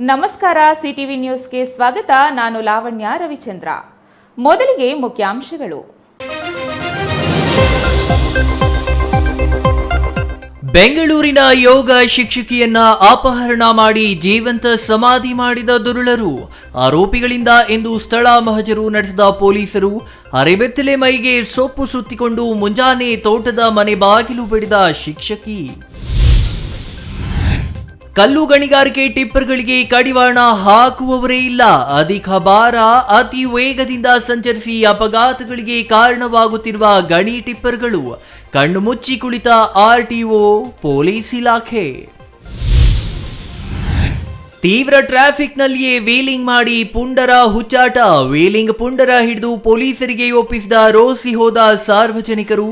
ನಮಸ್ಕಾರ, ಸಿಟಿವಿ ನ್ಯೂಸ್ಗೆ ಸ್ವಾಗತ. ನಾನು ಲಾವಣ್ಯ ರವಿಚಂದ್ರ. ಮೊದಲಿಗೆ ಮುಖ್ಯಾಂಶಗಳು. ಬೆಂಗಳೂರಿನ ಯೋಗ ಶಿಕ್ಷಕಿಯನ್ನ ಅಪಹರಣ ಮಾಡಿ ಜೀವಂತ ಸಮಾಧಿ ಮಾಡಿದ ದುರುಳರು. ಆರೋಪಿಗಳಿಂದ ಎಂದು ಸ್ಥಳ ಮಹಜರು ನಡೆಸಿದ ಪೊಲೀಸರು. ಅರೆಬೆತ್ತಲೆ ಮೈಗೆ ಸೊಪ್ಪು ಸುತ್ತಿಕೊಂಡು ಮುಂಜಾನೆ ತೋಟದ ಮನೆ ಬಾಗಿಲು ಬಡಿದ ಶಿಕ್ಷಕಿ. ಕಲ್ಲು ಗಣಿಗಾರಿಕೆ ಟಿಪ್ಪರ್ಗಳಿಗೆ ಕಡಿವಾಣ ಹಾಕುವವರೇ ಇಲ್ಲ. ಅಧಿಕ ಭಾರ, ಅತಿ ವೇಗದಿಂದ ಸಂಚರಿಸಿ ಅಪಘಾತಗಳಿಗೆ ಕಾರಣವಾಗುತ್ತಿರುವ ಗಣಿ ಟಿಪ್ಪರ್ಗಳು. ಕಣ್ಣು ಮುಚ್ಚಿ ಕುಳಿತ ಆರ್ಟಿಒ, ಪೊಲೀಸ್ ಇಲಾಖೆ. ತೀವ್ರ ಟ್ರಾಫಿಕ್ನಲ್ಲಿಯೇ ವೀಲಿಂಗ್ ಮಾಡಿ ಪುಂಡರ ಹುಚ್ಚಾಟ. ವೀಲಿಂಗ್ ಪುಂಡರ ಹಿಡಿದು ಪೊಲೀಸರಿಗೆ ಒಪ್ಪಿಸಿದ ರೋಸಿ ಹೋದ ಸಾರ್ವಜನಿಕರು.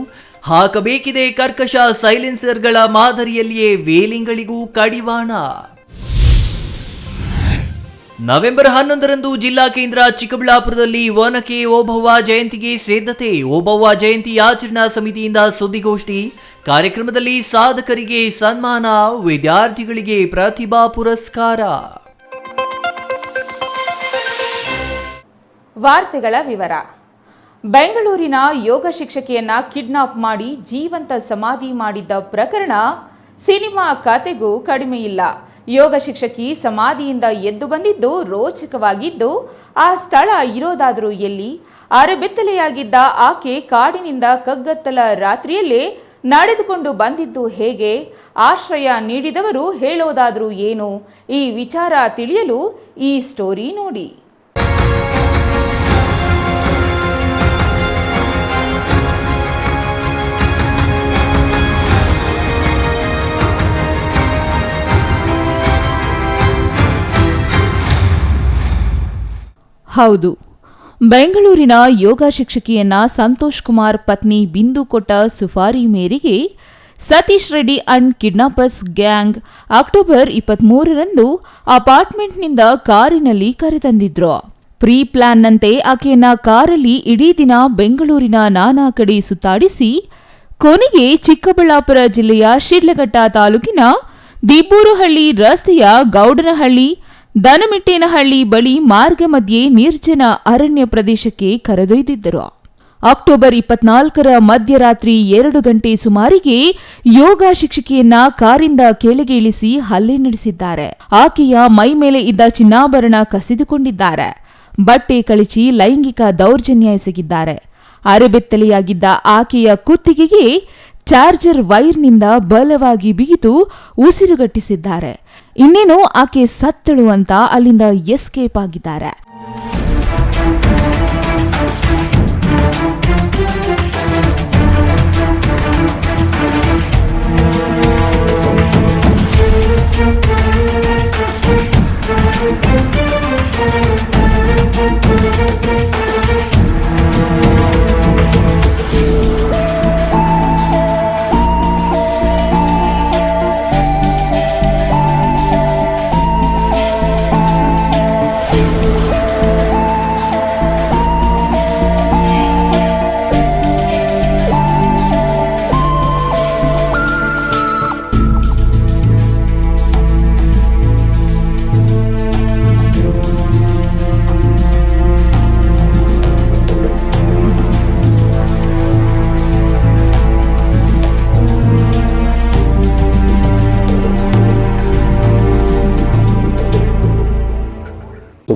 ಹಾಕಬೇಕಿದೆ ಕರ್ಕಶ ಸೈಲೆನ್ಸರ್ಗಳ ಮಾದರಿಯಲ್ಲಿಯೇ ವೇಲಿಂಗ್ಗಳಿಗೂ ಕಡಿವಾಣ. ನವೆಂಬರ್ 11ರಂದು ಜಿಲ್ಲಾ ಕೇಂದ್ರ ಚಿಕ್ಕಬಳ್ಳಾಪುರದಲ್ಲಿ ಒನಕೆ ಓಬವ್ವ ಜಯಂತಿಗೆ ಸಿದ್ಧತೆ. ಓಬವ್ವ ಜಯಂತಿ ಆಚರಣಾ ಸಮಿತಿಯಿಂದ ಸುದ್ದಿಗೋಷ್ಠಿ. ಕಾರ್ಯಕ್ರಮದಲ್ಲಿ ಸಾಧಕರಿಗೆ ಸನ್ಮಾನ, ವಿದ್ಯಾರ್ಥಿಗಳಿಗೆ ಪ್ರತಿಭಾ ಪುರಸ್ಕಾರ. ವಾರ್ತೆಗಳ ವಿವರ. ಬೆಂಗಳೂರಿನ ಯೋಗ ಶಿಕ್ಷಕಿಯನ್ನ ಕಿಡ್ನಾಪ್ ಮಾಡಿ ಜೀವಂತ ಸಮಾಧಿ ಮಾಡಿದ್ದ ಪ್ರಕರಣ ಸಿನಿಮಾ ಕತೆಗೂ ಕಡಿಮೆ ಇಲ್ಲ. ಯೋಗ ಶಿಕ್ಷಕಿ ಸಮಾಧಿಯಿಂದ ಎದ್ದು ಬಂದಿದ್ದು ರೋಚಕವಾಗಿದ್ದು, ಆ ಸ್ಥಳ ಇರೋದಾದರೂ ಎಲ್ಲಿ? ಅರೆಬೆತ್ತಲೆಯಾಗಿದ್ದ ಆಕೆ ಕಾಡಿನಿಂದ ಕಗ್ಗತ್ತಲ ರಾತ್ರಿಯಲ್ಲೇ ನಡೆದುಕೊಂಡು ಬಂದಿದ್ದು ಹೇಗೆ? ಆಶ್ರಯ ನೀಡಿದವರು ಹೇಳೋದಾದರೂ ಏನು? ಈ ವಿಚಾರ ತಿಳಿಯಲು ಈ ಸ್ಟೋರಿ ನೋಡಿ. ಹೌದು, ಬೆಂಗಳೂರಿನ ಯೋಗ ಶಿಕ್ಷಕಿಯನ್ನ ಸಂತೋಷ್ ಕುಮಾರ್ ಪತ್ನಿ ಬಿಂದು ಕೊಟ್ಟ ಸುಫಾರಿ ಮೇರೆಗೆ Satish Reddy and kidnappers gang October 23ರಂದು ಅಪಾರ್ಟ್ಮೆಂಟ್ನಿಂದ ಕಾರಿನಲ್ಲಿ ಕರೆತಂದಿದ್ರು. ಪ್ರೀ ಪ್ಲಾನ್ನಂತೆ ಆಕೆಯನ್ನ ಕಾರಲ್ಲಿ ಇಡೀ ದಿನ ಬೆಂಗಳೂರಿನ ನಾನಾ ಕಡೆ ಸುತ್ತಾಡಿಸಿ ಕೊನೆಗೆ ಚಿಕ್ಕಬಳ್ಳಾಪುರ ಜಿಲ್ಲೆಯ ಶಿಡ್ಲಘಟ್ಟ ತಾಲೂಕಿನ ದಿಬ್ಬೂರುಹಳ್ಳಿ ರಸ್ತೆಯ ಗೌಡನಹಳ್ಳಿ ದನಮಿಟ್ಟೇನಹಳ್ಳಿ ಬಳಿ ಮಾರ್ಗ ಮಧ್ಯೆ ನಿರ್ಜನ ಅರಣ್ಯ ಪ್ರದೇಶಕ್ಕೆ ಕರೆದೊಯ್ದಿದ್ದರು. ಅಕ್ಟೋಬರ್ 24ರ ಮಧ್ಯರಾತ್ರಿ 2 ಗಂಟೆ ಸುಮಾರಿಗೆ ಯೋಗ ಶಿಕ್ಷಕಿಯನ್ನ ಕಾರಿಂದ ಕೆಳಗೆ ಇಳಿಸಿ ಹಲ್ಲೆ ನಡೆಸಿದ್ದಾರೆ. ಆಕೆಯ ಮೈ ಮೇಲೆ ಇದ್ದ ಚಿನ್ನಾಭರಣ ಕಸಿದುಕೊಂಡಿದ್ದಾರೆ. ಬಟ್ಟೆ ಕಳಚಿ ಲೈಂಗಿಕ ದೌರ್ಜನ್ಯ ಎಸಗಿದ್ದಾರೆ. ಅರೆಬೆತ್ತಲೆಯಾಗಿದ್ದ ಆಕೆಯ ಕುತ್ತಿಗೆಗೆ ಚಾರ್ಜರ್ ವೈರ್ನಿಂದ ಬಲವಾಗಿ ಬಿಗಿದು ಉಸಿರುಗಟ್ಟಿಸಿದ್ದಾರೆ. ಇನ್ನೇನು ಆಕೆ ಸತ್ತಳು ಅಂತ ಅಲ್ಲಿಂದ ಎಸ್ಕೇಪ್ ಆಗಿದ್ದಾರೆ.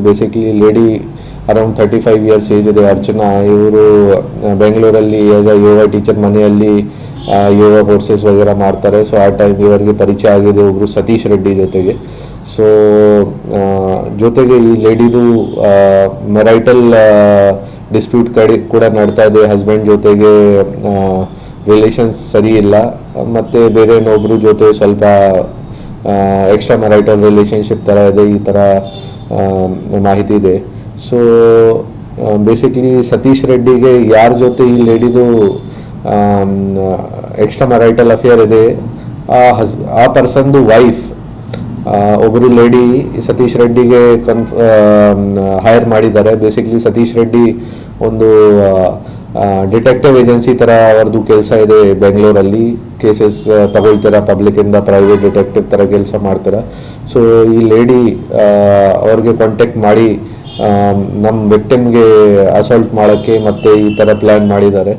Basically lady around 35 years age ಇದೆ. ಅರ್ಚನಾ ಇವರು ಬೆಂಗಳೂರಲ್ಲಿ ಆಸ್ ಅ ಯೋಗ ಟೀಚರ್ ಮನೆಯಲ್ಲಿ ಯೋಗ ಕೋರ್ಸಸ್ ವಗೇರಾ ಮಾಡ್ತಾರೆ. ಸೊ ಆ ಟೈಮ್ ಇವರಿಗೆ ಪರಿಚಯ ಆಗಿದೆ ಒಬ್ರು ಸತೀಶ್ ರೆಡ್ಡಿ ಜೊತೆಗೆ. ಸೊ ಜೊತೆಗೆ ಈ ಲೇಡಿದು ಮೆರೈಟಲ್ ಡಿಸ್ಪ್ಯೂಟ್ ಕೂಡ ನಡ್ತಾ ಇದೆ. ಹಸ್ಬೆಂಡ್ ಜೊತೆಗೆ ರಿಲೇಷನ್ಸ್ ಸರಿ ಇಲ್ಲ, ಮತ್ತೆ ಬೇರೆನೊಬ್ರು ಜೊತೆ ಸ್ವಲ್ಪ ಎಕ್ಸ್ಟ್ರಾ ಮೆರೈಟಲ್ ರಿಲೇಷನ್ಶಿಪ್ ಥರ ಇದೆ, ಈ ಥರ ಮಾಹಿತಿ ಇದೆ. ಸೊ ಬೇಸಿಕ್ಲಿ ಸತೀಶ್ ರೆಡ್ಡಿಗೆ ಯಾರ ಜೊತೆ ಈ ಲೇಡಿದು ಎಕ್ಸ್ಟ್ರಾ ಮ್ಯಾರೈಟಲ್ ಅಫೇರ್ ಇದೆ, ಆ ಪರ್ಸನ್ದು ವೈಫ್ ಒಬ್ಬರು ಲೇಡಿ ಸತೀಶ್ ರೆಡ್ಡಿಗೆ ಹೈರ್ ಮಾಡಿದ್ದಾರೆ. ಬೇಸಿಕ್ಲಿ ಸತೀಶ್ ರೆಡ್ಡಿ ಒಂದು ಡಿಟೆಕ್ಟಿವ್ ಏಜೆನ್ಸಿ ಥರ ಅವ್ರದ್ದು ಕೆಲಸ ಇದೆ ಬೆಂಗಳೂರಲ್ಲಿ. ಕೇಸಸ್ ತಗೊಳ್ತೀರಾ, ಪಬ್ಲಿಕ್ಕಿಂದ ಪ್ರೈವೇಟ್ ಡಿಟೆಕ್ಟಿವ್ ಥರ ಕೆಲಸ ಮಾಡ್ತೀರಾ. ಸೊ ಈ ಲೇಡಿ ಅವ್ರಿಗೆ ಕಾಂಟ್ಯಾಕ್ಟ್ ಮಾಡಿ ನಮ್ಮ ವಿಕ್ಟಿಮ್ಗೆ ಅಸಾಲ್ಟ್ ಮಾಡೋಕ್ಕೆ ಮತ್ತೆ ಈ ಥರ ಪ್ಲ್ಯಾನ್ ಮಾಡಿದ್ದಾರೆ.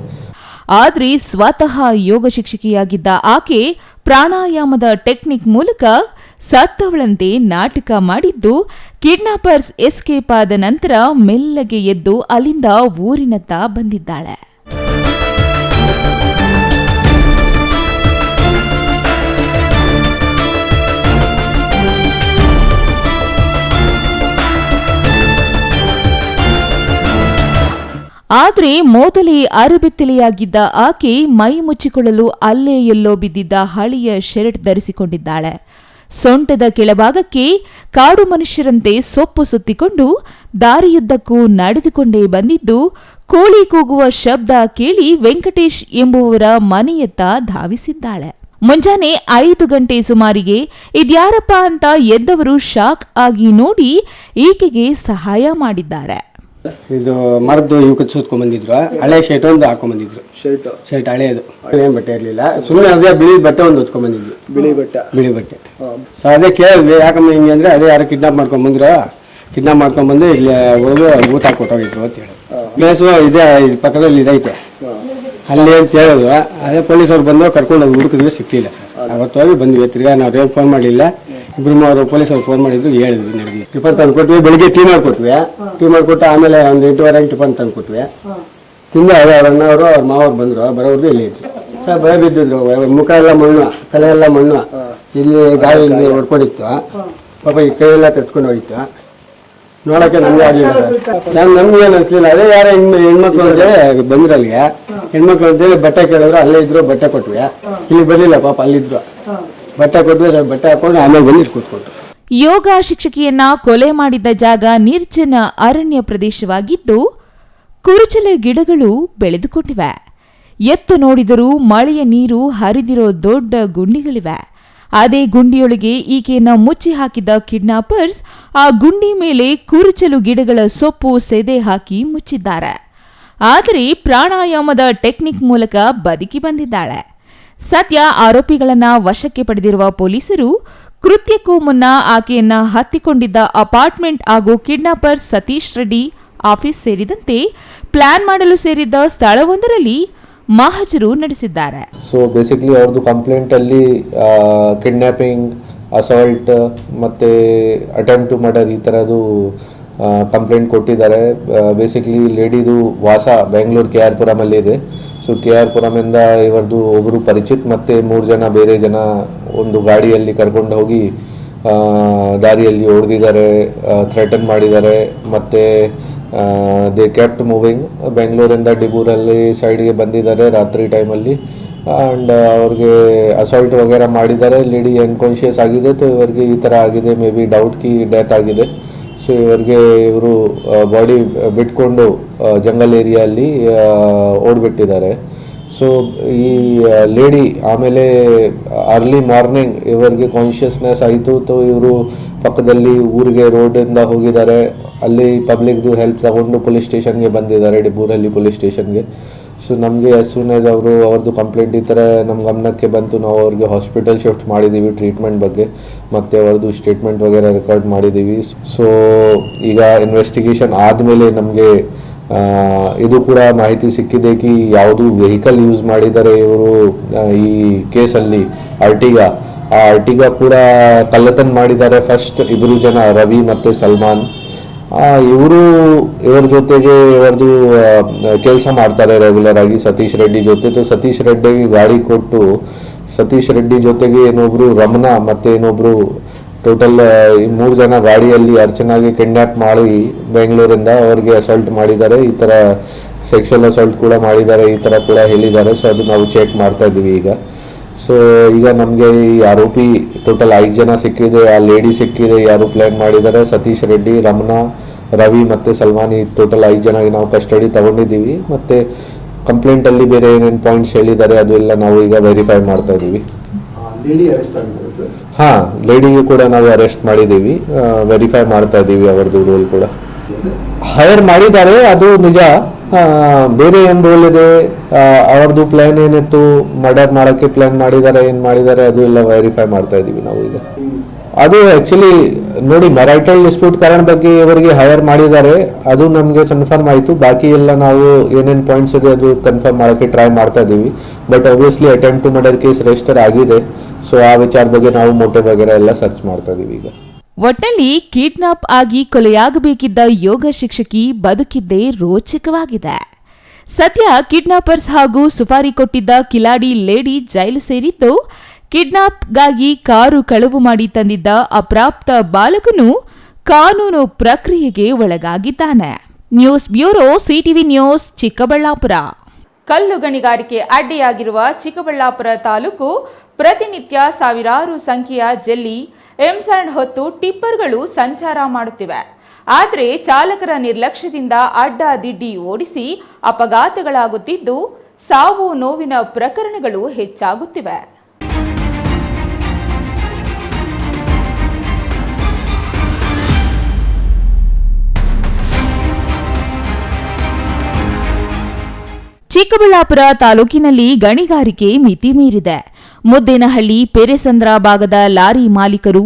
ಆದ್ರೆ ಸ್ವತಃ ಯೋಗ ಶಿಕ್ಷಕಿಯಾಗಿದ್ದ ಆಕೆ ಪ್ರಾಣಾಯಾಮದ ಟೆಕ್ನಿಕ್ ಮೂಲಕ ಸತ್ತವಳಂತೆ ನಾಟಕ ಮಾಡಿದ್ದು, ಕಿಡ್ನಾಪರ್ಸ್ ಎಸ್ಕೇಪ್ ಆದ ನಂತರ ಮೆಲ್ಲಗೆ ಎದ್ದು ಅಲ್ಲಿಂದ ಊರಿನತ್ತ ಬಂದಿದ್ದಾಳೆ. ಆದ್ರೆ ಮೊದಲೇ ಅರಬೆತ್ತಲೆಯಾಗಿದ್ದ ಆಕೆ ಮೈ ಮುಚ್ಚಿಕೊಳ್ಳಲು ಅಲ್ಲೇ ಎಲ್ಲೋ ಬಿದ್ದಿದ್ದ ಹಳೆಯ ಶರ್ಟ್ ಧರಿಸಿಕೊಂಡಿದ್ದಾಳೆ. ಸೊಂಟದ ಕೆಳಭಾಗಕ್ಕೆ ಕಾಡು ಮನುಷ್ಯರಂತೆ ಸೊಪ್ಪು ಸುತ್ತಿಕೊಂಡು ದಾರಿಯುದ್ದಕ್ಕೂ ನಡೆದುಕೊಂಡೇ ಬಂದಿದ್ದು, ಕೋಳಿ ಕೂಗುವ ಶಬ್ದ ಕೇಳಿ ವೆಂಕಟೇಶ್ ಎಂಬುವವರ ಮನೆಯತ್ತ ಧಾವಿಸಿದ್ದಾಳೆ. ಮುಂಜಾನೆ 5 ಗಂಟೆ ಸುಮಾರಿಗೆ ಇದ್ಯಾರಪ್ಪ ಅಂತ ಎದ್ದವರು ಶಾಕ್ ಆಗಿ ನೋಡಿ ಈಕೆಗೆ ಸಹಾಯ ಮಾಡಿದ್ದಾರೆ. ಇದು ಮರದ್ದು ಇವಕ್ಕೆ ಸೂತ್ಕೊಂಡ್ ಬಂದಿದ್ರು, ಹಳೆ ಶರ್ಟ್ ಒಂದು ಹಾಕೊಂಡ್ ಬಂದಿದ್ರು. ಶರ್ಟ್ ಹಳೆಯದು, ಏನ್ ಬಟ್ಟೆ ಇರ್ಲಿಲ್ಲ, ಸುಮ್ಮನೆ ಅದೇ ಬಿಳಿ ಬಟ್ಟೆ ಒಂದು ಹೊಚ್ಕೊಂಡ್ ಬಂದಿದ್ವಿ. ಬಿಳಿ ಬಟ್ಟೆ ಸೊ ಅದೇ ಕೇಳಿದ್ವಿ, ಯಾಕಮ್ಮ ಹಿಂಗೆ ಅಂದ್ರೆ ಅದೇ ಯಾರು ಕಿಡ್ನಾಪ್ ಮಾಡ್ಕೊಂಡ್ ಬಂದ್ರು, ಕಿಡ್ನಾಪ್ ಮಾಡ್ಕೊಂಡ್ ಬಂದು ಇಲ್ಲಿ ಹೋಗಿ ಊಟ ಕೊಟ್ಟೋಗಿದ್ರು ಅಂತ ಹೇಳಿ. ಪ್ಲೇಸು ಇದೇ ಪಕ್ಕದಲ್ಲಿ ಇದೈತೆ ಅಲ್ಲಿ ಅಂತ ಹೇಳಿದ್ರು. ಅದೇ ಪೊಲೀಸವ್ರು ಬಂದು ಕರ್ಕೊಂಡು ಹೋಗಿ ಹುಡುಕಿದ್ವಿ, ಸಿಕ್ಲಿಲ್ಲ ಸರ್. ಅವತ್ತು ಹೋಗಿ ಬಂದ್ವಿ, ತಿರ್ಗಾ ನಾವು ಫೋನ್ ಮಾಡಿಲ್ಲ. ಇಬ್ಬರು ಪೊಲೀಸವ್ರು ಫೋನ್ ಮಾಡಿದ್ರು, ಹೇಳಿದ್ವಿ ನಡೆದಿ. ಟಿಫನ್ ತಂದು ಕೊಟ್ವಿ, ಬೆಳಿಗ್ಗೆ ಟೀ ಮಾಡಿಕೊಟ್ಟು ಆಮೇಲೆ ಒಂದು 8:30 ಟಿಫನ್ ತಂದು ಕೊಟ್ವಿ. ತಿಂದು ಅದೇ ಅವ್ರ ಅಣ್ಣವರು ಅವ್ರ ಮಾವರು ಬಂದರು, ಬರೋರ್ದು ಇಲ್ಲಿ ಇದ್ರು ಸರ್. ಭಯ ಬಿದ್ದಿದ್ರು, ಮುಖ ಎಲ್ಲ ಮಣ್ಣು, ತಲೆ ಎಲ್ಲ ಮಣ್ಣು, ಇಲ್ಲಿ ಗಾಳಿ ಇಲ್ಲಿ ಹೊಡ್ಕೊಂಡಿತ್ತು. ಪಾಪ ಈ ಕೈ ಎಲ್ಲ ತೆಚ್ಕೊಂಡು ಹೋಗಿತ್ತು. ನೋಡೋಕ್ಕೆ ನಮ್ಗೆ ಆಗಲಿಲ್ಲ ಸರ್, ನಮ್ಗೆ ಏನು ಅನ್ಸಲಿಲ್ಲ. ಅದೇ ಯಾರೋ ಹೆಣ್ಮಕ್ಳು ಅಂದ್ರೆ ಬಂದ್ರು, ಅಲ್ಲಿಗೆ ಹೆಣ್ಮಕ್ಳು ಅಂತೇಳಿ ಬಟ್ಟೆ ಕೇಳಿದ್ರು, ಅಲ್ಲೇ ಇದ್ರು, ಬಟ್ಟೆ ಕೊಟ್ವಿ. ಇಲ್ಲಿ ಬರಲಿಲ್ಲ ಪಾಪ, ಅಲ್ಲಿದ್ರು, ಬಟ್ಟೆ ಕೊಟ್ವಿ. ಬಟ್ಟೆ ಹಾಕೊಂಡು ಆಮೇಲೆ ಬಂದು ಕೂತ್ಕೊಟ್ರು. ಯೋಗ ಶಿಕ್ಷಕಿಯನ್ನ ಕೊಲೆ ಮಾಡಿದ್ದ ಜಾಗ ನಿರ್ಜನ ಅರಣ್ಯ ಪ್ರದೇಶವಾಗಿದ್ದು, ಕುರುಚಲ ಗಿಡಗಳು ಬೆಳೆದುಕೊಂಡಿವೆ. ಎತ್ತು ನೋಡಿದರೂ ಮಳೆಯ ನೀರು ಹರಿದಿರೋ ದೊಡ್ಡ ಗುಂಡಿಗಳಿವೆ. ಅದೇ ಗುಂಡಿಯೊಳಗೆ ಈಕೆಯನ್ನ ಮುಚ್ಚಿ ಹಾಕಿದ್ದ ಕಿಡ್ನಾಪರ್ಸ್ ಆ ಗುಂಡಿ ಮೇಲೆ ಕುರುಚಲು ಗಿಡಗಳ ಸೊಪ್ಪು ಸೆದೆ ಹಾಕಿ ಮುಚ್ಚಿದ್ದಾರೆ. ಆದರೆ ಪ್ರಾಣಾಯಾಮದ ಟೆಕ್ನಿಕ್ ಮೂಲಕ ಬದುಕಿ ಬಂದಿದ್ದಾಳೆ. ಸದ್ಯ ಆರೋಪಿಗಳನ್ನ ವಶಕ್ಕೆ ಪಡೆದಿರುವ ಪೊಲೀಸರು ಕೃತ್ಯಕ್ಕೂ ಮುನ್ನ ಆಕೆಯನ್ನ ಹತ್ತಿಕೊಂಡಿದ್ದ ಅಪಾರ್ಟ್ಮೆಂಟ್ ಹಾಗೂ ಕಿಡ್ನಾಪರ್ ಸತೀಶ್ ರೆಡ್ಡಿ ಆಫೀಸ್ ಸೇರಿದಂತೆ ಪ್ಲಾನ್ ಮಾಡಲು ಸೇರಿದ್ದ ಸ್ಥಳವೊಂದರಲ್ಲಿ ಮಹಜರು ನಡೆಸಿದ್ದಾರೆ. ಸೊ ಬೇಸಿಕ್ಲಿ ಅವ್ರದ್ದು ಕಂಪ್ಲೇಂಟ್ ಅಲ್ಲಿ ಕಿಡ್ನಾಪಿಂಗ್, ಅಸಾಲ್ಟ್ ಮತ್ತೆ ಅಟೆಂಪ್ಟ್ ಟು ಮರ್ಡರ್ ಈ ಥರದ್ದು ಕಂಪ್ಲೇಂಟ್ ಕೊಟ್ಟಿದ್ದಾರೆ. ಬೇಸಿಕ್ಲಿ ಲೇಡಿದು ವಾಸ ಬೆಂಗಳೂರು KR ಪುರಮಲ್ಲಿ ಇದೆ. ಸೊ KR ಪುರಮಿಂದ ಇವರದು ಒಬ್ಬರು ಪರಿಚಿತ್ ಮತ್ತೆ 3 ಜನ ಬೇರೆ ಜನ ಒಂದು ಗಾಡಿಯಲ್ಲಿ ಕರ್ಕೊಂಡು ಹೋಗಿ ದಾರಿಯಲ್ಲಿ ಹೊಡೆದಿದ್ದಾರೆ, ಥ್ರೆಟನ್ ಮಾಡಿದ್ದಾರೆ. ಮತ್ತೆ ದೇ ಕೆಪ್ಟ್ ಮೂವಿಂಗ್. ಬೆಂಗಳೂರಿಂದ ಡಿಬೂರಲ್ಲಿ ಸೈಡ್ಗೆ ಬಂದಿದ್ದಾರೆ ರಾತ್ರಿ ಟೈಮಲ್ಲಿ. ಆ್ಯಂಡ್ ಅವ್ರಿಗೆ ಅಸಾಲ್ಟ್ ವಗೇರ ಮಾಡಿದ್ದಾರೆ. ಲೇಡಿ ಅನ್ಕಾನ್ಷಿಯಸ್ ಆಗಿದೆ. ಸೊ ಇವರಿಗೆ ಈ ಥರ ಆಗಿದೆ, may be doubt Ki death ಆಗಿದೆ. ಸೊ ಇವರು ಬಾಡಿ ಬಿಟ್ಕೊಂಡು ಜಂಗಲ್ ಏರಿಯಲ್ಲಿ ಓಡ್ಬಿಟ್ಟಿದ್ದಾರೆ. ಸೊ ಈ ಲೇಡಿ ಆಮೇಲೆ ಅರ್ಲಿ ಮಾರ್ನಿಂಗ್ ಇವರಿಗೆ ಕಾನ್ಷಿಯಸ್ನೆಸ್ ಆಯಿತು. ಸೊ ಇವರು ಪಕ್ಕದಲ್ಲಿ ಊರಿಗೆ ರೋಡಿಂದ ಹೋಗಿದ್ದಾರೆ. ಅಲ್ಲಿ ಪಬ್ಲಿಕ್ದು ಹೆಲ್ಪ್ ತಗೊಂಡು ಪೊಲೀಸ್ ಸ್ಟೇಷನ್ಗೆ ಬಂದಿದ್ದಾರೆ, ಡಿಬೂರಲ್ಲಿ ಪೊಲೀಸ್ ಸ್ಟೇಷನ್ಗೆ. ಸೊ ನಮಗೆ ಆಸ್ ಸೂನ್ ಆಸ್ ಅವ್ರದ್ದು ಕಂಪ್ಲೇಂಟ್ ಈ ಥರ ನಮ್ಮ ಗಮನಕ್ಕೆ ಬಂತು, ನಾವು ಅವ್ರಿಗೆ ಹಾಸ್ಪಿಟಲ್ ಶಿಫ್ಟ್ ಮಾಡಿದ್ದೀವಿ ಟ್ರೀಟ್ಮೆಂಟ್ ಬಗ್ಗೆ, ಮತ್ತು ಅವ್ರದ್ದು ಸ್ಟೇಟ್ಮೆಂಟ್ ವಗೇರೆ ರೆಕಾರ್ಡ್ ಮಾಡಿದ್ದೀವಿ. ಸೊ ಈಗ ಇನ್ವೆಸ್ಟಿಗೇಷನ್ ಆದಮೇಲೆ ನಮಗೆ ಇದು ಕೂಡ ಮಾಹಿತಿ ಸಿಕ್ಕಿದೆ ಕಿ ಯಾವುದು ವೆಹಿಕಲ್ ಯೂಸ್ ಮಾಡಿದ್ದಾರೆ ಇವರು ಈ ಕೇಸಲ್ಲಿ, ಆರ್ಟಿಗಾ. ಆ ಆರ್ಟಿಗಾ ಕೂಡ ಕಳ್ಳತನ ಮಾಡಿದ್ದಾರೆ. ಫಸ್ಟ್ 2 ಜನ, ರವಿ ಮತ್ತು ಸಲ್ಮಾನ್. ಇವರ ಜೊತೆಗೆ ಇವರದು ಕೆಲಸ ಮಾಡ್ತಾರೆ ರೆಗ್ಯುಲರ್ ಆಗಿ ಸತೀಶ್ ರೆಡ್ಡಿ ಜೊತೆ. ಸತೀಶ್ ರೆಡ್ಡಿಗೆ ಗಾಡಿ ಕೊಟ್ಟು ಸತೀಶ್ ರೆಡ್ಡಿ ಜೊತೆಗೆ ಇನ್ನೊಬ್ರು ರಮಣ ಮತ್ತೆ ಇನ್ನೊಬ್ರು ಟೋಟಲ್ 3 ಜನ ಗಾಡಿಯಲ್ಲಿ ಅರ್ಚನಾಗೆ ಕಿಡ್ನಾಪ್ ಮಾಡಿ ಬೆಂಗಳೂರಿಂದ ಅವ್ರಿಗೆ ಅಸಾಲ್ಟ್ ಮಾಡಿದ್ದಾರೆ. ಈ ಥರ ಸೆಕ್ಷುವಲ್ ಅಸಾಲ್ಟ್ ಕೂಡ ಮಾಡಿದ್ದಾರೆ, ಈ ಥರ ಕೂಡ ಹೇಳಿದ್ದಾರೆ. ಸೊ ಅದು ನಾವು ಚೆಕ್ ಮಾಡ್ತಾ ಇದ್ದೀವಿ ಈಗ. ಸೊ ಈಗ ನಮಗೆ ಈ ಆರೋಪಿ ಟೋಟಲ್ 5 ಜನ ಸಿಕ್ಕಿದೆ. ಆ ಲೇಡಿ ಸಿಕ್ಕಿದೆ, ಯಾರು ಪ್ಲಾನ್ ಮಾಡಿದ್ದಾರೆ, ಸತೀಶ್ ರೆಡ್ಡಿ, ರಮಣ, ರವಿ ಮತ್ತು ಸಲ್ಮಾನ್. ಈ ಟೋಟಲ್ 5 ಜನ ನಾವು ಕಸ್ಟಡಿ ತಗೊಂಡಿದ್ದೀವಿ. ಮತ್ತು ಕಂಪ್ಲೇಂಟಲ್ಲಿ ಬೇರೆ ಏನೇನು ಪಾಯಿಂಟ್ಸ್ ಹೇಳಿದ್ದಾರೆ ಅದು ಎಲ್ಲ ನಾವು ಈಗ ವೆರಿಫೈ ಮಾಡ್ತಾ ಇದ್ದೀವಿ. ಹಾಂ, ಲೇಡಿಗೂ ಕೂಡ ನಾವು ಅರೆಸ್ಟ್ ಮಾಡಿದ್ದೀವಿ, ವೆರಿಫೈ ಮಾಡ್ತಾ ಇದ್ದೀವಿ ಅವ್ರದ್ದು ರೋಲ್ ಕೂಡ. ಹೈರ್ ಮಾಡಿದ್ದಾರೆ ಅದು ನಿಜ, ಬೇರೆ ಏನು ರೋಲ್ ಇದೆ, ಅವ್ರದ್ದು ಪ್ಲಾನ್ ಏನಿತ್ತು, ಮರ್ಡರ್ ಮಾಡೋಕ್ಕೆ ಪ್ಲಾನ್ ಮಾಡಿದ್ದಾರೆ, ಏನು ಮಾಡಿದ್ದಾರೆ ಅದು ಎಲ್ಲ ವೆರಿಫೈ ಮಾಡ್ತಾ ಇದ್ದೀವಿ ನಾವು ಈಗ. ಅದು ಆ್ಯಕ್ಚುಲಿ ನೋಡಿ, ಮ್ಯಾರಿಟಲ್ ಡಿಸ್ಪ್ಯೂಟ್ ಕಾರಣ ಬಗ್ಗೆ ಇವರಿಗೆ ಹೈಯರ್ ಮಾಡಿದ್ದಾರೆ, ಅದು ನಮಗೆ ಕನ್ಫರ್ಮ್ ಆಯಿತು. ಬಾಕಿ ಎಲ್ಲ ನಾವು ಏನೇನು ಪಾಯಿಂಟ್ಸ್ ಇದೆ ಅದು ಕನ್ಫರ್ಮ್ ಮಾಡೋಕ್ಕೆ ಟ್ರೈ ಮಾಡ್ತಾ ಇದ್ದೀವಿ. But obviously attempt to murder case register ಆಗಿದೆ. ಸೊ ಆ ವಿಚಾರ ಬಗ್ಗೆ ನಾವು ಮೋಟಿವ್ ವಗೇರೆ ಎಲ್ಲ ಸರ್ಚ್ ಮಾಡ್ತಾ ಇದ್ದೀವಿ ಈಗ. ಒಟ್ನಲ್ಲಿ ಕಿಡ್ನಾಪ್ ಆಗಿ ಕೊಲೆಯಾಗಬೇಕಿದ್ದ ಯೋಗ ಶಿಕ್ಷಕಿ ಬದುಕಿದ್ದೇ ರೋಚಕವಾಗಿದೆ. ಸದ್ಯ ಕಿಡ್ನಾಪರ್ಸ್ ಹಾಗೂ ಸುಪಾರಿ ಕೊಟ್ಟಿದ್ದ ಕಿಲಾಡಿ ಲೇಡಿ ಜೈಲು ಸೇರಿದ್ದು, ಕಿಡ್ನಾಪ್ಗಾಗಿ ಕಾರು ಕಳವು ಮಾಡಿ ತಂದಿದ್ದ ಅಪ್ರಾಪ್ತ ಬಾಲಕನು ಕಾನೂನು ಪ್ರಕ್ರಿಯೆಗೆ ಒಳಗಾಗಿದ್ದಾನೆ. News bureau, CTV news, Chikkaballapur. ಕಲ್ಲು ಗಣಿಗಾರಿಕೆ ಅಡ್ಡಿಯಾಗಿರುವ ಚಿಕ್ಕಬಳ್ಳಾಪುರ ತಾಲೂಕು ಪ್ರತಿನಿತ್ಯ ಸಾವಿರಾರು ಸಂಖ್ಯೆಯ ಜೆಲ್ಲಿ, ಎಂಸ್ಯಾಂಡ್ ಹೊತ್ತು ಟಿಪ್ಪರ್ಗಳು ಸಂಚಾರ ಮಾಡುತ್ತಿವೆ. ಆದರೆ ಚಾಲಕರ ನಿರ್ಲಕ್ಷ್ಯದಿಂದ ಅಡ್ಡಾದಿಡ್ಡಿ ಓಡಿಸಿ ಅಪಘಾತಗಳಾಗುತ್ತಿದ್ದು, ಸಾವು ನೋವಿನ ಪ್ರಕರಣಗಳು ಹೆಚ್ಚಾಗುತ್ತಿವೆ. ಚಿಕ್ಕಬಳ್ಳಾಪುರ ತಾಲೂಕಿನಲ್ಲಿ ಗಣಿಗಾರಿಕೆ ಮಿತಿ ಮೀರಿದೆ. ಮುದ್ದೇನಹಳ್ಳಿ, ಪೆರೆಸಂದ್ರ ಭಾಗದ ಲಾರಿ ಮಾಲೀಕರು,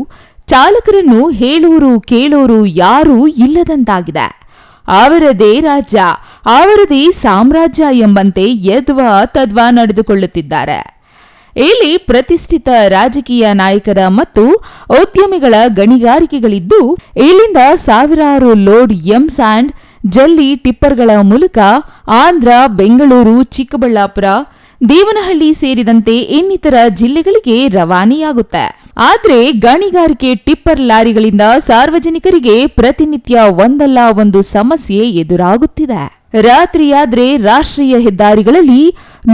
ಚಾಲಕರನ್ನು ಹೇಳೂರು ಕೇಳೂರು ಯಾರೂ ಇಲ್ಲದಂತಾಗಿದೆ. ಅವರದೇ ರಾಜ್ಯ, ಅವರದೇ ಸಾಮ್ರಾಜ್ಯ ಎಂಬಂತೆ ಯದ್ವಾ ತದ್ವಾ ನಡೆದುಕೊಳ್ಳುತ್ತಿದ್ದಾರೆ. ಇಲ್ಲಿ ಪ್ರತಿಷ್ಠಿತ ರಾಜಕೀಯ ನಾಯಕರ ಮತ್ತು ಉದ್ಯಮಿಗಳ ಗಣಿಗಾರಿಕೆಗಳಿದ್ದು, ಇಲ್ಲಿಂದ ಸಾವಿರಾರು ಲೋಡ್ ಎಂಸ್ಯಾಂಡ್, ಜಲ್ಲಿ ಟಿಪ್ಪರ್ಗಳ ಮೂಲಕ ಆಂಧ್ರ, ಬೆಂಗಳೂರು, ಚಿಕ್ಕಬಳ್ಳಾಪುರ, ದೇವನಹಳ್ಳಿ ಸೇರಿದಂತೆ ಇನ್ನಿತರ ಜಿಲ್ಲೆಗಳಿಗೆ ರವಾನೆಯಾಗುತ್ತೆ. ಆದರೆ ಗಣಿಗಾರಿಕೆ ಟಿಪ್ಪರ್ ಲಾರಿಗಳಿಂದ ಸಾರ್ವಜನಿಕರಿಗೆ ಪ್ರತಿನಿತ್ಯ ಒಂದಲ್ಲ ಒಂದು ಸಮಸ್ಯೆ ಎದುರಾಗುತ್ತಿದೆ. ರಾತ್ರಿಯಾದ್ರೆ ರಾಷ್ಟ್ರೀಯ ಹೆದ್ದಾರಿಗಳಲ್ಲಿ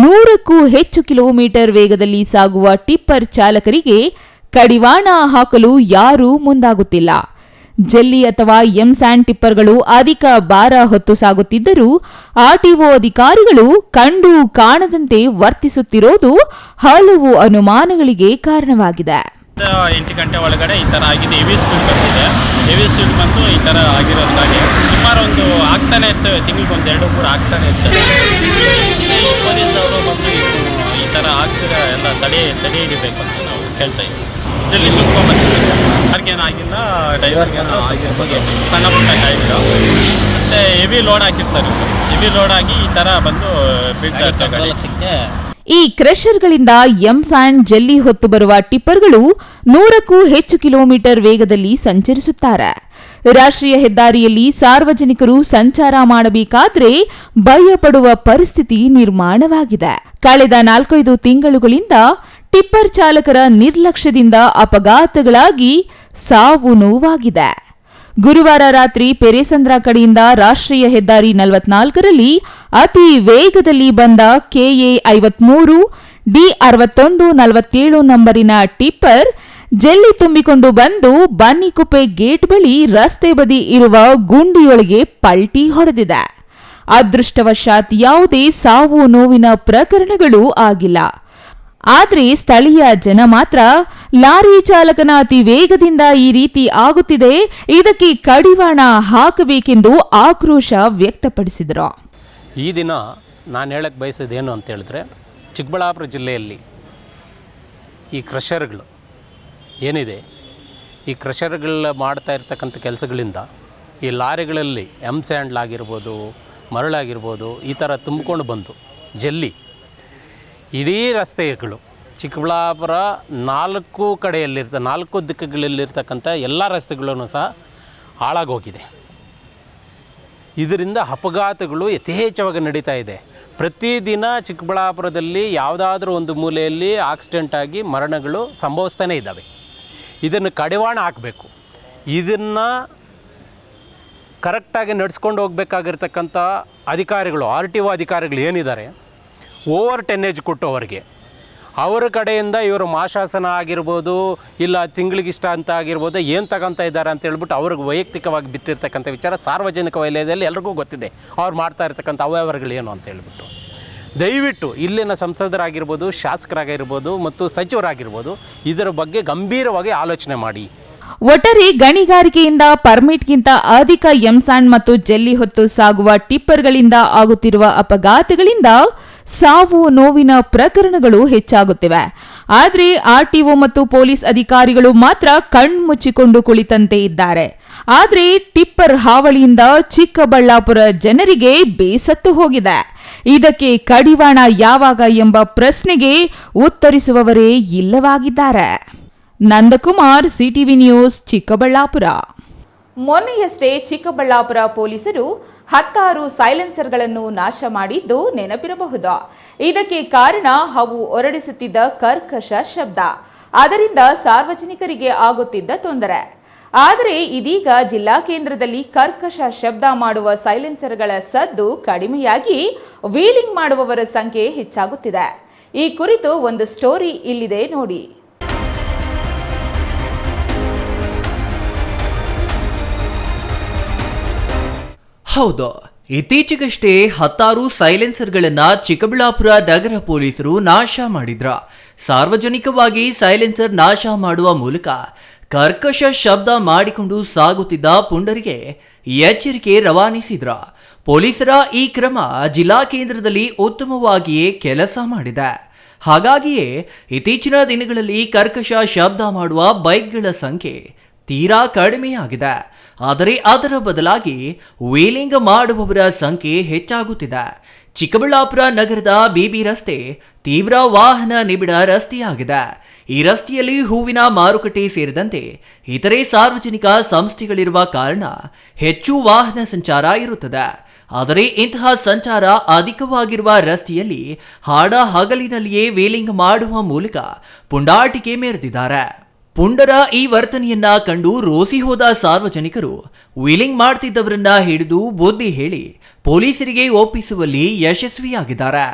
100ಕ್ಕೂ ಹೆಚ್ಚು ಕಿಲೋಮೀಟರ್ ವೇಗದಲ್ಲಿ ಸಾಗುವ ಟಿಪ್ಪರ್ ಚಾಲಕರಿಗೆ ಕಡಿವಾಣ ಹಾಕಲು ಯಾರೂ ಮುಂದಾಗುತ್ತಿಲ್ಲ. ಜಲ್ಲಿ ಅಥವಾ ಎಂಸ್ಯಾಂಡ್ ಟಿಪ್ಪರ್ಗಳು ಅಧಿಕ ಭಾರ ಹೊತ್ತು ಸಾಗುತ್ತಿದ್ದರೂ ಆರ್ಟಿಒ ಅಧಿಕಾರಿಗಳು ಕಂಡು ಕಾಣದಂತೆ ವರ್ತಿಸುತ್ತಿರೋದು ಹಲವು ಅನುಮಾನಗಳಿಗೆ ಕಾರಣವಾಗಿದೆ. 8 ಗಂಟೆ ಒಳಗಡೆ ಈ ಥರ ಆಗಿದೆ. ಹೆವಿ ಸ್ಪೀಡ್ ಬಂದಿದೆ. ಹೆವಿ ಸ್ಪೀಡ್ ಬಂದು ಈ ಥರ ಆಗಿರೋದ್ರಾಗೆ ಸುಮಾರು ಒಂದು ಆಗ್ತಾನೆ ಇರ್ತವೆ, ತಿಂಗಳಿಗೆ ಒಂದು 2-3 ಆಗ್ತಾನೆ ಇರ್ತವೆ. ಪೊಲೀಸ್ ಅವರು ಬಂದು ಈ ಥರ ಆಗ್ತಿರೋ ಎಲ್ಲ ತಡೆ ಹಿಡಿಬೇಕು ಅಂತ ನಾವು ಕೇಳ್ತಾ ಇದ್ದೀವಿ. ಜಲ್ಲಿ ಸುಟ್ಕೊಂಡ್ಬಂದಿದ್ದೀವಿ, ಯಾರಿಗೇನು ಆಗಿಲ್ಲ, ಡ್ರೈವರ್ಗೇನು ಆಗಿರ್ಬೋದು, ಸಣ್ಣ ಪುಟ್ಟ ಗಾಯಗಳು. ಮತ್ತು ಹೆವಿ ಲೋಡ್ ಹಾಕಿರ್ತಾರೆ. ಹೆವಿ ಲೋಡ್ ಆಗಿ ಈ ಥರ ಬಂದು ಬೀಳ್ತಾ ಇರ್ತವೆ ಗಾಡಿ. ಈ ಕ್ರಷರ್ಗಳಿಂದ ಎಂಸ್ಯಾಂಡ್, ಜಲ್ಲಿ ಹೊತ್ತು ಬರುವ ಟಿಪ್ಪರ್ಗಳು 100ಕ್ಕೂ ಹೆಚ್ಚು ಕಿಲೋಮೀಟರ್ ವೇಗದಲ್ಲಿ ಸಂಚರಿಸುತ್ತಾರೆ. ರಾಷ್ಟ್ರೀಯ ಹೆದ್ದಾರಿಯಲ್ಲಿ ಸಾರ್ವಜನಿಕರು ಸಂಚಾರ ಮಾಡಬೇಕಾದ್ರೆ ಭಯಪಡುವ ಪರಿಸ್ಥಿತಿ ನಿರ್ಮಾಣವಾಗಿದೆ. ಕಳೆದ 4-5 ತಿಂಗಳುಗಳಿಂದ ಟಿಪ್ಪರ್ ಚಾಲಕರ ನಿರ್ಲಕ್ಷ್ಯದಿಂದ ಅಪಘಾತಗಳಾಗಿ ಸಾವು ನೋವಾಗಿದೆ. ಗುರುವಾರ ರಾತ್ರಿ ಪೆರೇಸಂದ್ರ ಕಡೆಯಿಂದ ರಾಷ್ಟ್ರೀಯ ಹೆದ್ದಾರಿ 44ರಲ್ಲಿ ಅತಿ ವೇಗದಲ್ಲಿ ಬಂದ ಕೆಎ 53 D6147 ನಂಬರಿನ ಟಿಪ್ಪರ್ ಜಲ್ಲಿ ತುಂಬಿಕೊಂಡು ಬಂದು ಬನ್ನಿಕುಪ್ಪೆ ಗೇಟ್ ಬಳಿ ರಸ್ತೆ ಬದಿ ಇರುವ ಗುಂಡಿಯೊಳಗೆ ಪಲ್ಟಿ ಹೊಡೆದಿದೆ. ಅದೃಷ್ಟವಶಾತ್ ಯಾವುದೇ ಸಾವು ನೋವಿನ ಪ್ರಕರಣಗಳು ಆಗಿಲ್ಲ. ಆದರೆ ಸ್ಥಳೀಯ ಜನ ಮಾತ್ರ ಲಾರಿ ಚಾಲಕನ ಅತಿ ವೇಗದಿಂದ ಈ ರೀತಿ ಆಗುತ್ತಿದೆ, ಇದಕ್ಕೆ ಕಡಿವಾಣ ಹಾಕಬೇಕೆಂದು ಆಕ್ರೋಶ ವ್ಯಕ್ತಪಡಿಸಿದರು. ಈ ದಿನ ನಾನು ಹೇಳಕ್ಕೆ ಬಯಸೋದೇನು ಅಂತ ಹೇಳಿದ್ರೆ, ಚಿಕ್ಕಬಳ್ಳಾಪುರ ಜಿಲ್ಲೆಯಲ್ಲಿ ಈ ಕ್ರಷರ್ಗಳು ಏನಿದೆ, ಈ ಕ್ರಷರ್ಗಳು ಮಾಡ್ತಾ ಇರ್ತಕ್ಕಂಥ ಕೆಲಸಗಳಿಂದ ಈ ಲಾರಿಗಳಲ್ಲಿ ಎಂಸ್ಯಾಂಡ್ ಆಗಿರ್ಬೋದು, ಮರಳಾಗಿರ್ಬೋದು, ಈ ಥರ ತುಂಬಿಕೊಂಡು ಬಂದು ಜಲ್ಲಿ ಇಡೀ ರಸ್ತೆಗಳು ಚಿಕ್ಕಬಳ್ಳಾಪುರ 4 ದಿಕ್ಕುಗಳಲ್ಲಿರ್ತಕ್ಕಂಥ ಎಲ್ಲ ರಸ್ತೆಗಳೂ ಸಹ ಹಾಳಾಗೋಗಿದೆ. ಇದರಿಂದ ಅಪಘಾತಗಳು ಯಥೇಚ್ಛವಾಗಿ ನಡೀತಾ ಇದೆ. ಪ್ರತಿದಿನ ಚಿಕ್ಕಬಳ್ಳಾಪುರದಲ್ಲಿ ಯಾವುದಾದ್ರೂ ಒಂದು ಮೂಲೆಯಲ್ಲಿ ಆಕ್ಸಿಡೆಂಟ್ ಆಗಿ ಮರಣಗಳು ಸಂಭವಿಸ್ತಾನೇ ಇದ್ದಾವೆ. ಇದನ್ನು ಕಡಿವಾಣ ಹಾಕಬೇಕು. ಇದನ್ನು ಕರೆಕ್ಟಾಗಿ ನಡೆಸ್ಕೊಂಡು ಹೋಗಬೇಕಾಗಿರ್ತಕ್ಕಂಥ ಅಧಿಕಾರಿಗಳು, RTO ಅಧಿಕಾರಿಗಳು ಏನಿದ್ದಾರೆ, ಓವರ್ ಟೆನ್ನೇಜ್ ಕೊಟ್ಟು ಅವರ ಕಡೆಯಿಂದ ಇವರು ಮಾಶಾಸನ ಆಗಿರ್ಬೋದು, ಇಲ್ಲ ತಿಂಗಳಿಗಿಷ್ಟ ಅಂತ ಆಗಿರ್ಬೋದು, ಏನು ತಗೊತಾ ಇದ್ದಾರೆ ಅಂತ ಹೇಳ್ಬಿಟ್ಟು ಅವ್ರಿಗೆ ವೈಯಕ್ತಿಕವಾಗಿ ಬಿಟ್ಟಿರ್ತಕ್ಕಂಥ ವಿಚಾರ ಸಾರ್ವಜನಿಕ ವಲಯದಲ್ಲಿ ಎಲ್ರಿಗೂ ಗೊತ್ತಿದೆ. ಅವ್ರು ಮಾಡ್ತಾ ಇರ್ತಕ್ಕಂಥ ಅವ್ಯವಹಾರಗಳೇನು ಅಂತ ಹೇಳ್ಬಿಟ್ಟು ದಯವಿಟ್ಟು ಇಲ್ಲಿನ ಸಂಸದರಾಗಿರ್ಬೋದು, ಶಾಸಕರಾಗಿರ್ಬೋದು ಮತ್ತು ಸಚಿವರಾಗಿರ್ಬೋದು ಇದರ ಬಗ್ಗೆ ಗಂಭೀರವಾಗಿ ಆಲೋಚನೆ ಮಾಡಿ. ಒಟ್ಟಾರೆ ಗಣಿಗಾರಿಕೆಯಿಂದ ಪರ್ಮಿಟ್ಗಿಂತ ಅಧಿಕ ಎಂಸಾಂಡ್ ಮತ್ತು ಜಲ್ಲಿ ಹೊತ್ತು ಸಾಗುವ ಟಿಪ್ಪರ್ಗಳಿಂದ ಆಗುತ್ತಿರುವ ಅಪಘಾತಗಳಿಂದ ಸಾವು ನೋವಿನ ಪ್ರಕರಣಗಳು ಹೆಚ್ಚಾಗುತ್ತಿವೆ. ಆದರೆ ಆರ್ಟಿಒ ಮತ್ತು ಪೊಲೀಸ್ ಅಧಿಕಾರಿಗಳು ಮಾತ್ರ ಕಣ್ಮುಚ್ಚಿಕೊಂಡು ಕುಳಿತಂತೆ ಇದ್ದಾರೆ. ಆದರೆ ಟಿಪ್ಪರ್ ಹಾವಳಿಯಿಂದ ಚಿಕ್ಕಬಳ್ಳಾಪುರ ಜನರಿಗೆ ಬೇಸತ್ತು ಹೋಗಿದೆ. ಇದಕ್ಕೆ ಕಡಿವಾಣ ಯಾವಾಗ ಎಂಬ ಪ್ರಶ್ನೆಗೆ ಉತ್ತರಿಸುವವರೇ ಇಲ್ಲವಾಗಿದ್ದಾರೆ. Nandakumar, CTV news, Chikkaballapur. ಮೊನ್ನೆಯಷ್ಟೇ ಚಿಕ್ಕಬಳ್ಳಾಪುರ ಪೊಲೀಸರು 10 ಸೈಲೆನ್ಸರ್ಗಳನ್ನು ನಾಶ ಮಾಡಿದ್ದು ನೆನಪಿರಬಹುದು. ಇದಕ್ಕೆ ಕಾರಣ ಅವು ಹೊರಡಿಸುತ್ತಿದ್ದ ಕರ್ಕಶ ಶಬ್ದ, ಅದರಿಂದ ಸಾರ್ವಜನಿಕರಿಗೆ ಆಗುತ್ತಿದ್ದ ತೊಂದರೆ. ಆದರೆ ಇದೀಗ ಜಿಲ್ಲಾ ಕೇಂದ್ರದಲ್ಲಿ ಕರ್ಕಶ ಶಬ್ದ ಮಾಡುವ ಸೈಲೆನ್ಸರ್ಗಳ ಸದ್ದು ಕಡಿಮೆಯಾಗಿ ವೀಲಿಂಗ್ ಮಾಡುವವರ ಸಂಖ್ಯೆ ಹೆಚ್ಚಾಗುತ್ತಿದೆ. ಈ ಕುರಿತು ಒಂದು ಸ್ಟೋರಿ ಇಲ್ಲಿದೆ ನೋಡಿ. ಹೌದು, ಇತ್ತೀಚೆಗಷ್ಟೇ 10 ಸೈಲೆನ್ಸರ್ಗಳನ್ನ ಚಿಕ್ಕಬಳ್ಳಾಪುರ ನಗರ ಪೊಲೀಸರು ನಾಶ ಮಾಡಿದ್ರ. ಸಾರ್ವಜನಿಕವಾಗಿ ಸೈಲೆನ್ಸರ್ ನಾಶ ಮಾಡುವ ಮೂಲಕ ಕರ್ಕಶ ಶಬ್ದ ಮಾಡಿಕೊಂಡು ಸಾಗುತ್ತಿದ್ದ ಪುಂಡರಿಗೆ ಎಚ್ಚರಿಕೆ ರವಾನಿಸಿದ್ರ. ಪೊಲೀಸರ ಈ ಕ್ರಮ ಜಿಲ್ಲಾ ಕೇಂದ್ರದಲ್ಲಿ ಉತ್ತಮವಾಗಿಯೇ ಕೆಲಸ ಮಾಡಿದೆ. ಹಾಗಾಗಿಯೇ ಇತ್ತೀಚಿನ ದಿನಗಳಲ್ಲಿ ಕರ್ಕಶ ಶಬ್ದ ಮಾಡುವ ಬೈಕ್ಗಳ ಸಂಖ್ಯೆ ತೀರಾ ಕಡಿಮೆಯಾಗಿದೆ. ಆದರೆ ಅದರ ಬದಲಾಗಿ ವೀಲಿಂಗ್ ಮಾಡುವವರ ಸಂಖ್ಯೆ ಹೆಚ್ಚಾಗುತ್ತಿದೆ. ಚಿಕ್ಕಬಳ್ಳಾಪುರ ನಗರದ ಬಿಬಿ ರಸ್ತೆ ತೀವ್ರ ವಾಹನ ನಿಬಿಡ ರಸ್ತೆಯಾಗಿದೆ. ಈ ರಸ್ತೆಯಲ್ಲಿ ಹೂವಿನ ಮಾರುಕಟ್ಟೆ ಸೇರಿದಂತೆ ಇತರೆ ಸಾರ್ವಜನಿಕ ಸಂಸ್ಥೆಗಳಿರುವ ಕಾರಣ ಹೆಚ್ಚು ವಾಹನ ಸಂಚಾರ ಇರುತ್ತದೆ. ಆದರೆ ಇಂತಹ ಸಂಚಾರ ಅಧಿಕವಾಗಿರುವ ರಸ್ತೆಯಲ್ಲಿ ಹಾಡ ಹಗಲಿನಲ್ಲಿಯೇ ವೀಲಿಂಗ್ ಮಾಡುವ ಮೂಲಕ ಪುಂಡಾಟಿಕೆ ಮೆರೆದಿದ್ದಾರೆ. ಪುಂಡರ ಈ ವರ್ತನೆಯನ್ನ ಕಂಡು ರೋಸಿ ಹೋದ ಸಾರ್ವಜನಿಕರು ವೀಲಿಂಗ್ ಮಾಡ್ತಿದ್ದವರನ್ನ ಹಿಡಿದು ಬುದ್ಧಿ ಹೇಳಿ ಪೊಲೀಸರಿಗೆ ಒಪ್ಪಿಸುವಲ್ಲಿ ಯಶಸ್ವಿಯಾಗಿದ್ದಾರೆ.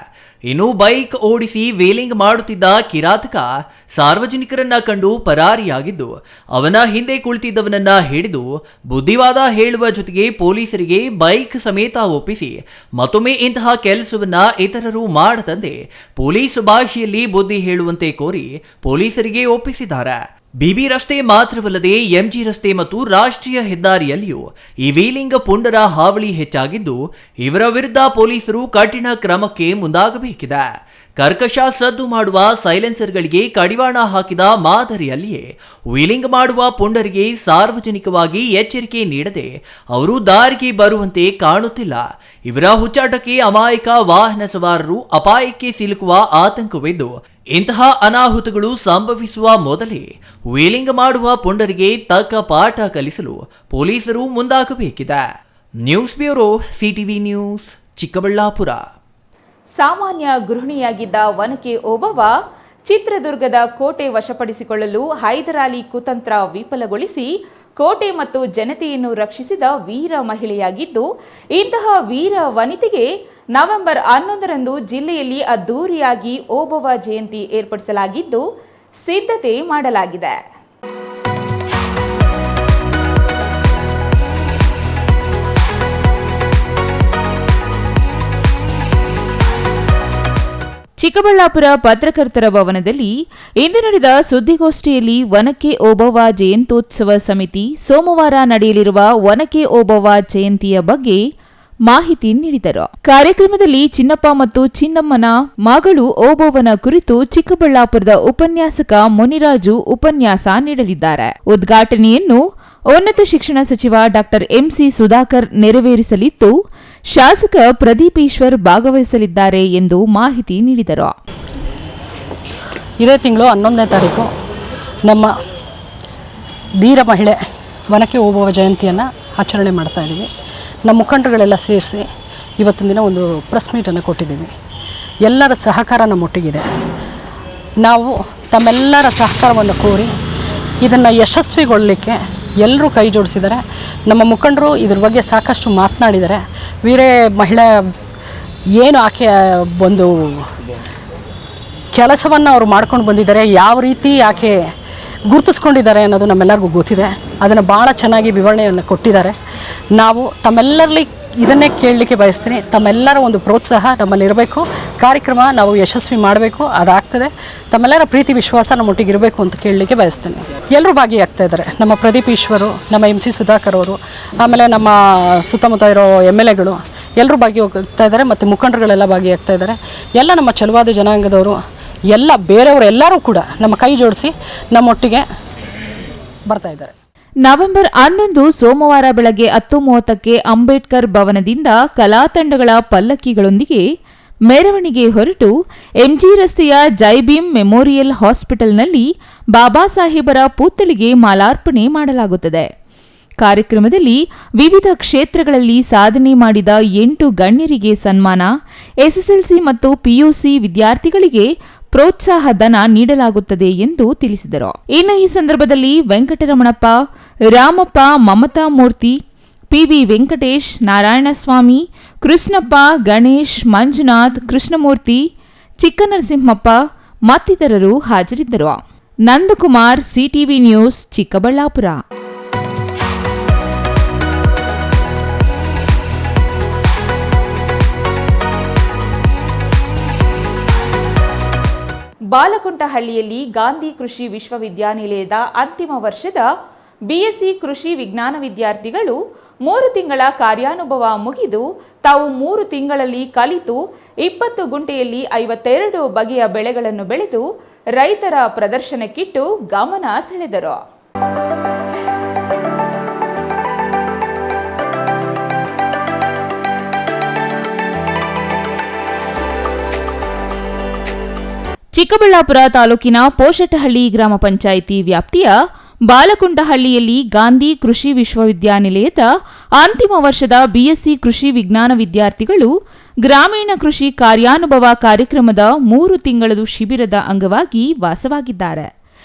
ಇನ್ನು ಬೈಕ್ ಓಡಿಸಿ ವೀಲಿಂಗ್ ಮಾಡುತ್ತಿದ್ದ ಕಿರಾತಕ ಸಾರ್ವಜನಿಕರನ್ನ ಕಂಡು ಪರಾರಿಯಾಗಿದ್ದು ಅವನ ಹಿಂದೆ ಕುಳಿತಿದ್ದವನನ್ನ ಹಿಡಿದು ಬುದ್ಧಿವಾದ ಹೇಳುವ ಜೊತೆಗೆ ಪೊಲೀಸರಿಗೆ ಬೈಕ್ ಸಮೇತ ಒಪ್ಪಿಸಿ ಮತ್ತೊಮ್ಮೆ ಇಂತಹ ಕೆಲಸವನ್ನ ಇತರರು ಮಾಡದಂತೆ ಪೊಲೀಸ್ ಭಾಷೆಯಲ್ಲಿ ಬುದ್ಧಿ ಹೇಳುವಂತೆ ಕೋರಿ ಪೊಲೀಸರಿಗೆ ಒಪ್ಪಿಸಿದ್ದಾರೆ. ಬಿಬಿ ರಸ್ತೆ ಮಾತ್ರವಲ್ಲದೆ ಎಂಜಿ ರಸ್ತೆ ಮತ್ತು ರಾಷ್ಟ್ರೀಯ ಹೆದ್ದಾರಿಯಲ್ಲಿಯೂ ಈ ವೀಲಿಂಗ್ ಪುಂಡರ ಹಾವಳಿ ಹೆಚ್ಚಾಗಿದ್ದು ಇವರ ವಿರುದ್ಧ ಪೊಲೀಸರು ಕಠಿಣ ಕ್ರಮಕ್ಕೆ ಮುಂದಾಗಬೇಕಿದೆ. ಕರ್ಕಶ ಸದ್ದು ಮಾಡುವ ಸೈಲೆನ್ಸರ್ಗಳಿಗೆ ಕಡಿವಾಣ ಹಾಕಿದ ಮಾದರಿಯಲ್ಲಿಯೇ ವೀಲಿಂಗ್ ಮಾಡುವ ಪುಂಡರಿಗೆ ಸಾರ್ವಜನಿಕವಾಗಿ ಎಚ್ಚರಿಕೆ ನೀಡದೆ ಅವರು ದಾರಿಗೆ ಬರುವಂತೆ ಕಾಣುತ್ತಿಲ್ಲ. ಇವರ ಹುಚ್ಚಾಟಕ್ಕೆ ಅಮಾಯಕ ವಾಹನ ಸವಾರರು ಅಪಾಯಕ್ಕೆ ಸಿಲುಕುವ ಆತಂಕವಿದ್ದು ಇಂತಹ ಅನಾಹುತಗಳು ಸಂಭವಿಸುವ ಮೊದಲೇ ವೀಲಿಂಗ್ ಮಾಡುವ ಪುಂಡರಿಗೆ ತಕ್ಕ ಪಾಠ ಕಲಿಸಲು ಪೊಲೀಸರು ಮುಂದಾಗಬೇಕಿದೆ. News bureau, CTV news, Chikkaballapur. ಸಾಮಾನ್ಯ ಗೃಹಿಣಿಯಾಗಿದ್ದ ವನಕೆ ಓಬವ್ವ ಚಿತ್ರದುರ್ಗದ ಕೋಟೆ ವಶಪಡಿಸಿಕೊಳ್ಳಲು ಹೈದರಾಲಿ ಕುತಂತ್ರ ವಿಫಲಗೊಳಿಸಿ ಕೋಟೆ ಮತ್ತು ಜನತೆಯನ್ನು ರಕ್ಷಿಸಿದ ವೀರ ಮಹಿಳೆಯಾಗಿದ್ದು, ಇಂತಹ ವೀರ ವನಿತೆಗೆ ನವೆಂಬರ್ 11ರಂದು ಜಿಲ್ಲೆಯಲ್ಲಿ ಅದ್ದೂರಿಯಾಗಿ ಓಬವ್ವ ಜಯಂತಿ ಏರ್ಪಡಿಸಲಾಗಿದ್ದು ಸಿದ್ಧತೆ ಮಾಡಲಾಗಿದೆ. ಚಿಕ್ಕಬಳ್ಳಾಪುರ ಪತ್ರಕರ್ತರ ಭವನದಲ್ಲಿ ಇಂದು ನಡೆದ ಸುದ್ದಿಗೋಷ್ಠಿಯಲ್ಲಿ ವನಕೆ ಓಬವ್ವ ಜಯಂತ್ಯೋತ್ಸವ ಸಮಿತಿ ಸೋಮವಾರ ನಡೆಯಲಿರುವ ವನಕೆ ಓಬವ್ವ ಜಯಂತಿಯ ಬಗ್ಗೆ ಮಾಹಿತಿ ನೀಡಿದರು. ಕಾರ್ಯಕ್ರಮದಲ್ಲಿ ಚಿನ್ನಪ್ಪ ಮತ್ತು ಚಿನ್ನಮ್ಮನ ಮಗಳು ಓಬವ್ವನ ಕುರಿತು ಚಿಕ್ಕಬಳ್ಳಾಪುರದ ಉಪನ್ಯಾಸಕ ಮುನಿರಾಜು ಉಪನ್ಯಾಸ ನೀಡಲಿದ್ದಾರೆ. ಉದ್ಘಾಟನೆಯನ್ನು ಉನ್ನತ ಶಿಕ್ಷಣ ಸಚಿವ ಡಾಕ್ಟರ್ ಎಂಸಿ ಸುಧಾಕರ್ ನೆರವೇರಿಸಲಿದ್ದು ಶಾಸಕ ಪ್ರದೀಪ್ ಈಶ್ವರ್ ಭಾಗವಹಿಸಲಿದ್ದಾರೆ ಎಂದು ಮಾಹಿತಿ ನೀಡಿದರು. ಇದೇ ತಿಂಗಳು 11ನೇ ತಾರೀಕು ನಮ್ಮ ಧೀರ ಮಹಿಳೆ ವನಕೆ ಓಬವ್ವ ಜಯಂತಿಯನ್ನು ಆಚರಣೆ ಮಾಡ್ತಾ ಇದ್ದೀವಿ. ನಮ್ಮ ಮುಖಂಡರುಗಳೆಲ್ಲ ಸೇರಿಸಿ ಇವತ್ತಿನ ದಿನ ಒಂದು ಪ್ರೆಸ್ ಮೀಟನ್ನು ಕೊಟ್ಟಿದ್ದೀವಿ. ಎಲ್ಲರ ಸಹಕಾರ ನಮ್ಮೊಟ್ಟಿಗಿದೆ. ನಾವು ತಮ್ಮೆಲ್ಲರ ಸಹಕಾರವನ್ನು ಕೋರಿ ಇದನ್ನು ಯಶಸ್ವಿಗೊಳ್ಳಲಿಕ್ಕೆ ಎಲ್ಲರೂ ಕೈ ಜೋಡಿಸಿದ್ದಾರೆ. ನಮ್ಮ ಮುಖಂಡರು ಇದ್ರ ಬಗ್ಗೆ ಸಾಕಷ್ಟು ಮಾತನಾಡಿದ್ದಾರೆ. ವೀರೇ ಮಹಿಳೆ ಏನು ಆಕೆ ಒಂದು ಕೆಲಸವನ್ನು ಅವರು ಮಾಡ್ಕೊಂಡು ಬಂದಿದ್ದಾರೆ, ಯಾವ ರೀತಿ ಆಕೆ ಗುರುತಿಸ್ಕೊಂಡಿದ್ದಾರೆ ಅನ್ನೋದು ನಮ್ಮೆಲ್ಲರಿಗೂ ಗೊತ್ತಿದೆ. ಅದನ್ನು ಭಾಳ ಚೆನ್ನಾಗಿ ವಿವರಣೆಯನ್ನು ಕೊಟ್ಟಿದ್ದಾರೆ. ನಾವು ತಮ್ಮೆಲ್ಲರಲ್ಲಿ ಇದನ್ನೇ ಕೇಳಲಿಕ್ಕೆ ಬಯಸ್ತೀನಿ, ತಮ್ಮೆಲ್ಲರ ಒಂದು ಪ್ರೋತ್ಸಾಹ ನಮ್ಮಲ್ಲಿರಬೇಕು. ಕಾರ್ಯಕ್ರಮ ನಾವು ಯಶಸ್ವಿ ಮಾಡಬೇಕು, ಅದಾಗ್ತದೆ. ತಮ್ಮೆಲ್ಲರ ಪ್ರೀತಿ ವಿಶ್ವಾಸ ನಮ್ಮೊಟ್ಟಿಗೆ ಇರಬೇಕು ಅಂತ ಕೇಳಲಿಕ್ಕೆ ಬಯಸ್ತೀನಿ. ಎಲ್ಲರೂ ಭಾಗಿಯಾಗ್ತಾ ಇದ್ದಾರೆ. ನಮ್ಮ ಪ್ರದೀಪ್ ಈಶ್ವರು, ನಮ್ಮ MC ಸುಧಾಕರ್ ಅವರು, ಆಮೇಲೆ ನಮ್ಮ ಸುತ್ತಮುತ್ತ ಇರೋ MLAಗಳು ಎಲ್ಲರೂ ಭಾಗಿಯಾಗ್ತಾ ಇದ್ದಾರೆ ಮತ್ತು ಮುಖಂಡರುಗಳೆಲ್ಲ ಭಾಗಿಯಾಗ್ತಾ ಇದ್ದಾರೆ. ಎಲ್ಲ ನಮ್ಮ ಛಲವಾದ ಜನಾಂಗದವರು ಎಲ್ಲ ಬೇರೆಯವರು ಎಲ್ಲರೂ ಕೂಡ ನಮ್ಮ ಕೈ ಜೋಡಿಸಿ ನಮ್ಮೊಟ್ಟಿಗೆ ಬರ್ತಾ ಇದ್ದಾರೆ. ನವೆಂಬರ್ 11 ಸೋಮವಾರ ಬೆಳಗ್ಗೆ 10:30ಕ್ಕೆ ಅಂಬೇಡ್ಕರ್ ಭವನದಿಂದ ಕಲಾ ತಂಡಗಳ ಪಲ್ಲಕ್ಕಿಗಳೊಂದಿಗೆ ಮೆರವಣಿಗೆ ಹೊರಟು MG ರಸ್ತೆಯ ಜೈಭೀಮ್ ಮೆಮೋರಿಯಲ್ ಹಾಸ್ಪಿಟಲ್ನಲ್ಲಿ ಬಾಬಾ ಸಾಹೇಬರ ಪುತ್ಥಳಿಗೆ ಮಾಲಾರ್ಪಣೆ ಮಾಡಲಾಗುತ್ತದೆ. ಕಾರ್ಯಕ್ರಮದಲ್ಲಿ ವಿವಿಧ ಕ್ಷೇತ್ರಗಳಲ್ಲಿ ಸಾಧನೆ ಮಾಡಿದ 8 ಗಣ್ಯರಿಗೆ ಸನ್ಮಾನ, SSLC ಮತ್ತು PUC ವಿದ್ಯಾರ್ಥಿಗಳಿಗೆ ಪ್ರೋತ್ಸಾಹ ಧನ ನೀಡಲಾಗುತ್ತದೆ ಎಂದು ತಿಳಿಸಿದರು. ಇನ್ನು ಈ ಸಂದರ್ಭದಲ್ಲಿ ವೆಂಕಟರಮಣಪ್ಪ, ರಾಮಪ್ಪ, ಮಮತಾ ಮೂರ್ತಿ, PV ವೆಂಕಟೇಶ್, ನಾರಾಯಣಸ್ವಾಮಿ, ಕೃಷ್ಣಪ್ಪ, ಗಣೇಶ್, ಮಂಜುನಾಥ್, ಕೃಷ್ಣಮೂರ್ತಿ, ಚಿಕ್ಕನರಸಿಂಹಪ್ಪ ಮತ್ತಿತರರು ಹಾಜರಿದ್ದರು. Nandakumar, CTV news, Chikkaballapur. ಬಾಲಕುಂಟಹಳ್ಳಿಯಲ್ಲಿ ಗಾಂಧಿ ಕೃಷಿ ವಿಶ್ವವಿದ್ಯಾನಿಲಯದ ಅಂತಿಮ ವರ್ಷದ BSc ಕೃಷಿ ವಿಜ್ಞಾನ ವಿದ್ಯಾರ್ಥಿಗಳು 3 ತಿಂಗಳ ಕಾರ್ಯಾನುಭವ ಮುಗಿದು ತಾವು 3 ತಿಂಗಳಲ್ಲಿ ಕಲಿತು 20 ಗುಂಟೆಯಲ್ಲಿ 52 ಬಗೆಯ ಬೆಳೆಗಳನ್ನು ಬೆಳೆದು ರೈತರ ಪ್ರದರ್ಶನಕ್ಕಿಟ್ಟು ಗಮನ ಸೆಳೆದರು. ಚಿಕ್ಕಬಳ್ಳಾಪುರ ತಾಲೂಕಿನ ಪೋಷಟಹಳ್ಳಿ ಗ್ರಾಮ ಪಂಚಾಯಿತಿ ವ್ಯಾಪ್ತಿಯ ಬಾಲಕುಂಟಹಳ್ಳಿಯಲ್ಲಿ ಗಾಂಧಿ ಕೃಷಿ ವಿಶ್ವವಿದ್ಯಾನಿಲಯದ ಅಂತಿಮ ವರ್ಷದ BSc ಕೃಷಿ ವಿಜ್ಞಾನ ವಿದ್ಯಾರ್ಥಿಗಳು ಗ್ರಾಮೀಣ ಕೃಷಿ ಕಾರ್ಯಾನುಭವ ಕಾರ್ಯಕ್ರಮದ 3 ತಿಂಗಳ ಶಿಬಿರದ ಅಂಗವಾಗಿ ವಾಸವಾಗಿದ್ದಾರೆ.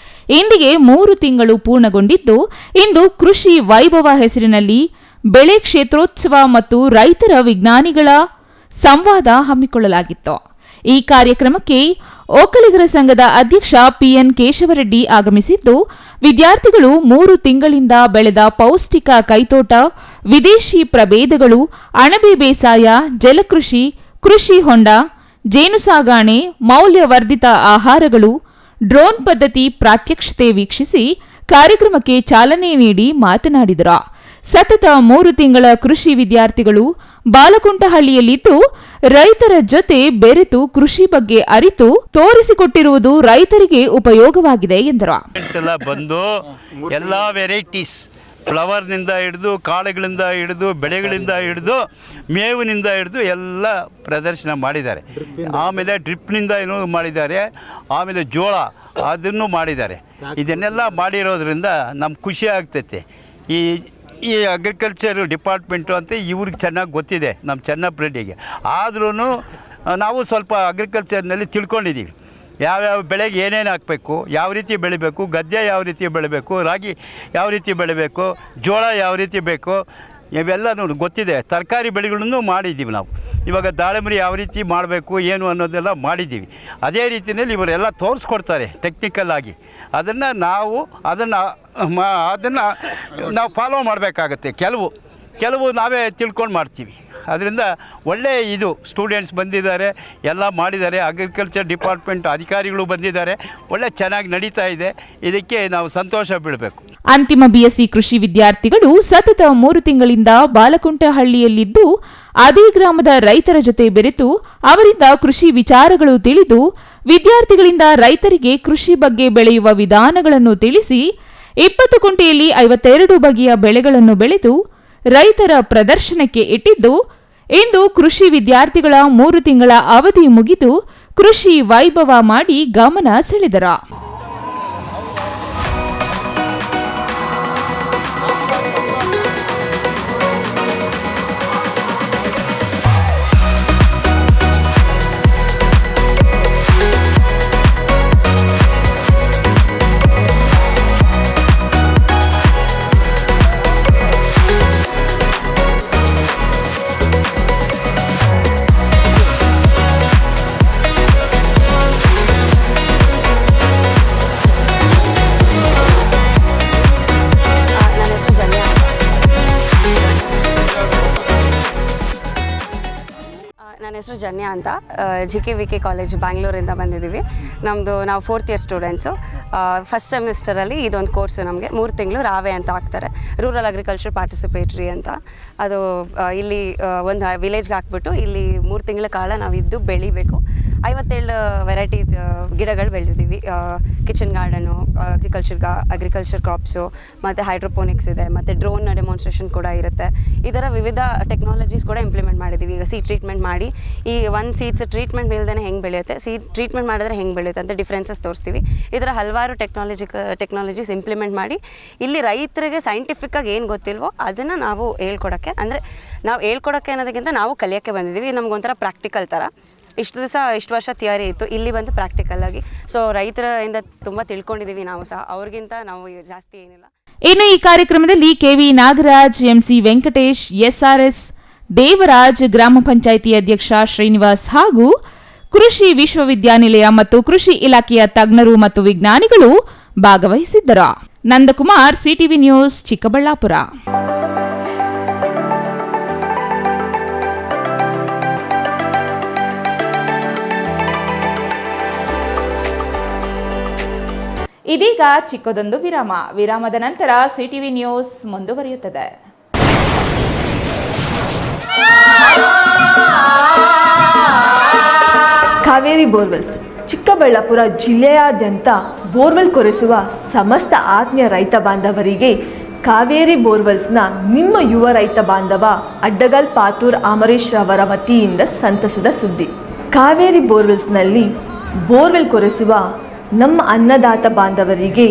ಇಂದಿಗೆ 3 ತಿಂಗಳು ಪೂರ್ಣಗೊಂಡಿದ್ದು, ಇಂದು ಕೃಷಿ ವೈಭವ ಹೆಸರಿನಲ್ಲಿ ಬೆಳೆ ಕ್ಷೇತ್ರೋತ್ಸವ ಮತ್ತು ರೈತರ ವಿಜ್ಞಾನಿಗಳ ಸಂವಾದ ಹಮ್ಮಿಕೊಳ್ಳಲಾಗಿತ್ತು. ಈ ಕಾರ್ಯಕ್ರಮಕ್ಕೆ ಒಕ್ಕಲಿಗರ ಸಂಘದ ಅಧ್ಯಕ್ಷ PN ಕೇಶವರೆಡ್ಡಿ ಆಗಮಿಸಿದ್ದು, ವಿದ್ಯಾರ್ಥಿಗಳು 3 ತಿಂಗಳಿಂದ ಬೆಳೆದ ಪೌಷ್ಟಿಕ ಕೈತೋಟ, ವಿದೇಶಿ ಪ್ರಭೇದಗಳು, ಅಣಬೆ ಬೇಸಾಯ, ಜಲಕೃಷಿ, ಕೃಷಿ ಹೊಂಡ, ಜೇನು ಸಾಗಾಣೆ, ಮೌಲ್ಯವರ್ಧಿತ ಆಹಾರಗಳು, ಡ್ರೋನ್ ಪದ್ಧತಿ ಪ್ರಾತ್ಯಕ್ಷತೆ ವೀಕ್ಷಿಸಿ ಕಾರ್ಯಕ್ರಮಕ್ಕೆ ಚಾಲನೆ ನೀಡಿ ಮಾತನಾಡಿದರು. ಸತತ 3 ತಿಂಗಳ ಕೃಷಿ ವಿದ್ಯಾರ್ಥಿಗಳು ಬಾಲಕುಂಟಹಳ್ಳಿಯಲ್ಲಿದ್ದು ರೈತರ ಜೊತೆ ಬೆರೆತು ಕೃಷಿ ಬಗ್ಗೆ ಅರಿತು ತೋರಿಸಿಕೊಟ್ಟಿರುವುದು ರೈತರಿಗೆ ಉಪಯೋಗವಾಗಿದೆ ಎಂದರು. ಎಲ್ಲ ಬಂದು ಎಲ್ಲ ವೆರೈಟೀಸ್ ಫ್ಲವರ್ನಿಂದ ಹಿಡಿದು ಕಾಳುಗಳಿಂದ ಹಿಡಿದು ಬೆಳೆಗಳಿಂದ ಹಿಡಿದು ಮೇವಿನಿಂದ ಹಿಡಿದು ಎಲ್ಲ ಪ್ರದರ್ಶನ ಮಾಡಿದ್ದಾರೆ. ಆಮೇಲೆ ಡ್ರಿಪ್ನಿಂದ ಏನೋ ಮಾಡಿದ್ದಾರೆ, ಆಮೇಲೆ ಜೋಳ ಅದನ್ನು ಮಾಡಿದ್ದಾರೆ. ಇದನ್ನೆಲ್ಲ ಮಾಡಿರೋದ್ರಿಂದ ನಮ್ಗೆ ಖುಷಿ ಆಗ್ತೈತೆ. ಈ ಅಗ್ರಿಕಲ್ಚರ್ ಡಿಪಾರ್ಟ್ಮೆಂಟು ಅಂತ ಇವ್ರಿಗೆ ಚೆನ್ನಾಗಿ ಗೊತ್ತಿದೆ, ನಮ್ಮ ಚೆನ್ನಪ್ಪ ರೆಡ್ಡಿಗೆ. ಆದ್ರೂ ನಾವು ಸ್ವಲ್ಪ ಅಗ್ರಿಕಲ್ಚರ್ನಲ್ಲಿ ತಿಳ್ಕೊಂಡಿದ್ದೀವಿ. ಯಾವ್ಯಾವ ಬೆಳೆಗೆ ಏನೇನು ಹಾಕಬೇಕು, ಯಾವ ರೀತಿ ಬೆಳಿಬೇಕು, ಗದ್ದೆ ಯಾವ ರೀತಿ ಬೆಳಿಬೇಕು, ರಾಗಿ ಯಾವ ರೀತಿ ಬೆಳಿಬೇಕು, ಜೋಳ ಯಾವ ರೀತಿ ಬೇಕು, ಇವೆಲ್ಲನೂ ಗೊತ್ತಿದೆ. ತರಕಾರಿ ಬೆಳೆಗಳನ್ನು ಮಾಡಿದ್ದೀವಿ ನಾವು. ಇವಾಗ ದಾಳಿಂಬೆ ಯಾವ ರೀತಿ ಮಾಡಬೇಕು ಏನು ಅನ್ನೋದೆಲ್ಲ ಮಾಡಿದ್ದೀವಿ. ಅದೇ ರೀತಿಯಲ್ಲಿ ಇವರೆಲ್ಲ ತೋರಿಸ್ಕೊಡ್ತಾರೆ ಟೆಕ್ನಿಕಲ್ ಆಗಿ. ಅದನ್ನು ನಾವು ಫಾಲೋ ಮಾಡಬೇಕಾಗತ್ತೆ. ಕೆಲವು ನಾವೇ ತಿಳ್ಕೊಂಡು ಮಾಡ್ತೀವಿ. ಅದರಿಂದ ಒಳ್ಳೆಯ ಇದು ಸ್ಟೂಡೆಂಟ್ಸ್ ಬಂದಿದ್ದಾರೆ, ಎಲ್ಲ ಮಾಡಿದ್ದಾರೆ. ಅಗ್ರಿಕಲ್ಚರ್ ಡಿಪಾರ್ಟ್ಮೆಂಟ್ ಅಧಿಕಾರಿಗಳು ಬಂದಿದ್ದಾರೆ. ಒಳ್ಳೆ ಚೆನ್ನಾಗಿ ನಡೀತಾ ಇದೆ. ಇದಕ್ಕೆ ನಾವು ಸಂತೋಷ ಬೀಳಬೇಕು. ಅಂತಿಮ BSc ಕೃಷಿ ವಿದ್ಯಾರ್ಥಿಗಳು ಸತತ 3 ತಿಂಗಳಿಂದ ಬಾಲಕುಂಟಹಳ್ಳಿಯಲ್ಲಿದ್ದು ಅದೇ ಗ್ರಾಮದ ರೈತರ ಜೊತೆ ಬೆರೆತು ಅವರಿಂದ ಕೃಷಿ ವಿಚಾರಗಳು ತಿಳಿದು ವಿದ್ಯಾರ್ಥಿಗಳಿಂದ ರೈತರಿಗೆ ಕೃಷಿ ಬಗ್ಗೆ ಬೆಳೆಯುವ ವಿಧಾನಗಳನ್ನು ತಿಳಿಸಿ 20 ಕುಂಟೆಯಲ್ಲಿ 52 ಬಗೆಯ ಬೆಳೆಗಳನ್ನು ಬೆಳೆದು ರೈತರ ಪ್ರದರ್ಶನಕ್ಕೆ ಇಟ್ಟಿದ್ದು, ಇಂದು ಕೃಷಿ ವಿದ್ಯಾರ್ಥಿಗಳ 3 ತಿಂಗಳ ಅವಧಿ ಮುಗಿದು ಕೃಷಿ ವೈಭವ ಮಾಡಿ ಗಮನ ಸೆಳೆದರು. ಹೆಸರು ಜನ್ಯ ಅಂತ, GKVK ಕಾಲೇಜ್ ಬ್ಯಾಂಗ್ಳೂರಿಂದ ಬಂದಿದ್ದೀವಿ. ನಾವು 4th ಇಯರ್ ಸ್ಟೂಡೆಂಟ್ಸು. ಫಸ್ಟ್ ಸೆಮಿಸ್ಟರಲ್ಲಿ ಇದೊಂದು ಕೋರ್ಸು ನಮಗೆ 3 ತಿಂಗಳು ರಾವೆ ಅಂತ ಹಾಕ್ತಾರೆ, ರೂರಲ್ ಅಗ್ರಿಕಲ್ಚರ್ ಪಾರ್ಟಿಸಿಪೇಟ್ರಿ ಅಂತ. ಅದು ಇಲ್ಲಿ ಒಂದು ವಿಲೇಜ್ಗೆ ಹಾಕ್ಬಿಟ್ಟು ಇಲ್ಲಿ 3 ತಿಂಗಳ ಕಾಲ ನಾವು ಇದ್ದು ಬೆಳಿಬೇಕು. 57 ವೆರೈಟಿ ಗಿಡಗಳು ಬೆಳೆದಿದ್ದೀವಿ. ಕಿಚನ್ ಗಾರ್ಡನು, ಅಗ್ರಿಕಲ್ಚರ್ ಕ್ರಾಪ್ಸು, ಮತ್ತು ಹೈಡ್ರೋಪೋನಿಕ್ಸ್ ಇದೆ, ಮತ್ತು ಡ್ರೋನ್ ಡೆಮಾನ್ಸ್ಟ್ರೇಷನ್ ಕೂಡ ಇರುತ್ತೆ. ಈ ಥರ ವಿವಿಧ ಟೆಕ್ನಾಲಜೀಸ್ ಕೂಡ ಇಂಪ್ಲಿಮೆಂಟ್ ಮಾಡಿದ್ದೀವಿ. ಈಗ ಸೀಡ್ ಟ್ರೀಟ್ಮೆಂಟ್ ಮಾಡಿ, ಈ ಒಂದು ಸೀಡ್ಸ್ ಟ್ರೀಟ್ಮೆಂಟ್ ಇಲ್ಲದೇ ಹೆಂಗೆ ಬೆಳೆಯುತ್ತೆ, ಸೀಡ್ ಟ್ರೀಟ್ಮೆಂಟ್ ಮಾಡಿದ್ರೆ ಹೆಂಗೆ ಬೆಳೆಯುತ್ತೆ ಅಂತ ಡಿಫ್ರೆನ್ಸಸ್ ತೋರಿಸ್ತೀವಿ. ಈ ಥರ ಹಲವಾರು ಟೆಕ್ನಾಲಜೀಸ್ ಇಂಪ್ಲಿಮೆಂಟ್ ಮಾಡಿ ಇಲ್ಲಿ ರೈತರಿಗೆ ಸೈಂಟಿಫಿಕ್ಕಾಗಿ ಏನು ಗೊತ್ತಿಲ್ವೋ ಅದನ್ನು ನಾವು ಹೇಳ್ಕೊಡೋಕ್ಕೆ, ಅಂದರೆ ನಾವು ಹೇಳ್ಕೊಡೋಕ್ಕೆ ಅನ್ನೋದಕ್ಕಿಂತ ನಾವು ಕಲಿಯೋಕ್ಕೆ ಬಂದಿದ್ದೀವಿ. ನಮಗೊಂಥರ ಪ್ರಾಕ್ಟಿಕಲ್ ಥರ. ಇಷ್ಟು ವರ್ಷ ಥಿಯರಿ ಇತ್ತು, ಇಲ್ಲಿ ಬಂದು ಪ್ರಾಕ್ಟಿಕಲ್ ಆಗಿ. ಸೊ ರೈತರಿಂದ ತುಂಬ ತಿಳ್ಕೊಂಡಿದ್ದೀವಿ ನಾವು ಸಹ, ಅವ್ರಿಗಿಂತ ನಾವು ಜಾಸ್ತಿ ಏನಿಲ್ಲ. ಇನ್ನು ಈ ಕಾರ್ಯಕ್ರಮದಲ್ಲಿ KV Nagaraj, MC Venkatesh, SRS Devaraj, ಗ್ರಾಮ ಪಂಚಾಯಿತಿ ಅಧ್ಯಕ್ಷ ಶ್ರೀನಿವಾಸ್ ಹಾಗೂ ಕೃಷಿ ವಿಶ್ವವಿದ್ಯಾನಿಲಯ ಮತ್ತು ಕೃಷಿ ಇಲಾಖೆಯ ತಜ್ಞರು ಮತ್ತು ವಿಜ್ಞಾನಿಗಳು ಭಾಗವಹಿಸಿದ್ದರು. Nandakumar, CTV news, Chikkaballapur. ಇದೀಗ ಚಿಕ್ಕದೊಂದು ವಿರಾಮದ ನಂತರ CTV ನ್ಯೂಸ್ ಮುಂದುವರಿಯುತ್ತದೆ. ಕಾವೇರಿ ಬೋರ್ವೆಲ್ಸ್ ಚಿಕ್ಕಬಳ್ಳಾಪುರ ಜಿಲ್ಲೆಯಾದ್ಯಂತ ಬೋರ್ವೆಲ್ ಕೊರೆಸುವ ಸಮಸ್ತ ಆತ್ಮೀಯ ರೈತ ಬಾಂಧವರಿಗೆ ಕಾವೇರಿ ಬೋರ್ವೆಲ್ಸ್ನ ನಿಮ್ಮ ಯುವ ರೈತ ಬಾಂಧವ ಅಡ್ಡಗಲ್ ಪಾತೂರ್ ಅಮರೇಶ್ ರವರ ವತಿಯಿಂದ ಸಂತಸದ ಸುದ್ದಿ. ಕಾವೇರಿ ಬೋರ್ವೆಲ್ಸ್ನಲ್ಲಿ ಬೋರ್ವೆಲ್ ಕೊರೆಸುವ ನಮ್ಮ ಅನ್ನದಾತ ಬಾಂಧವರಿಗೆ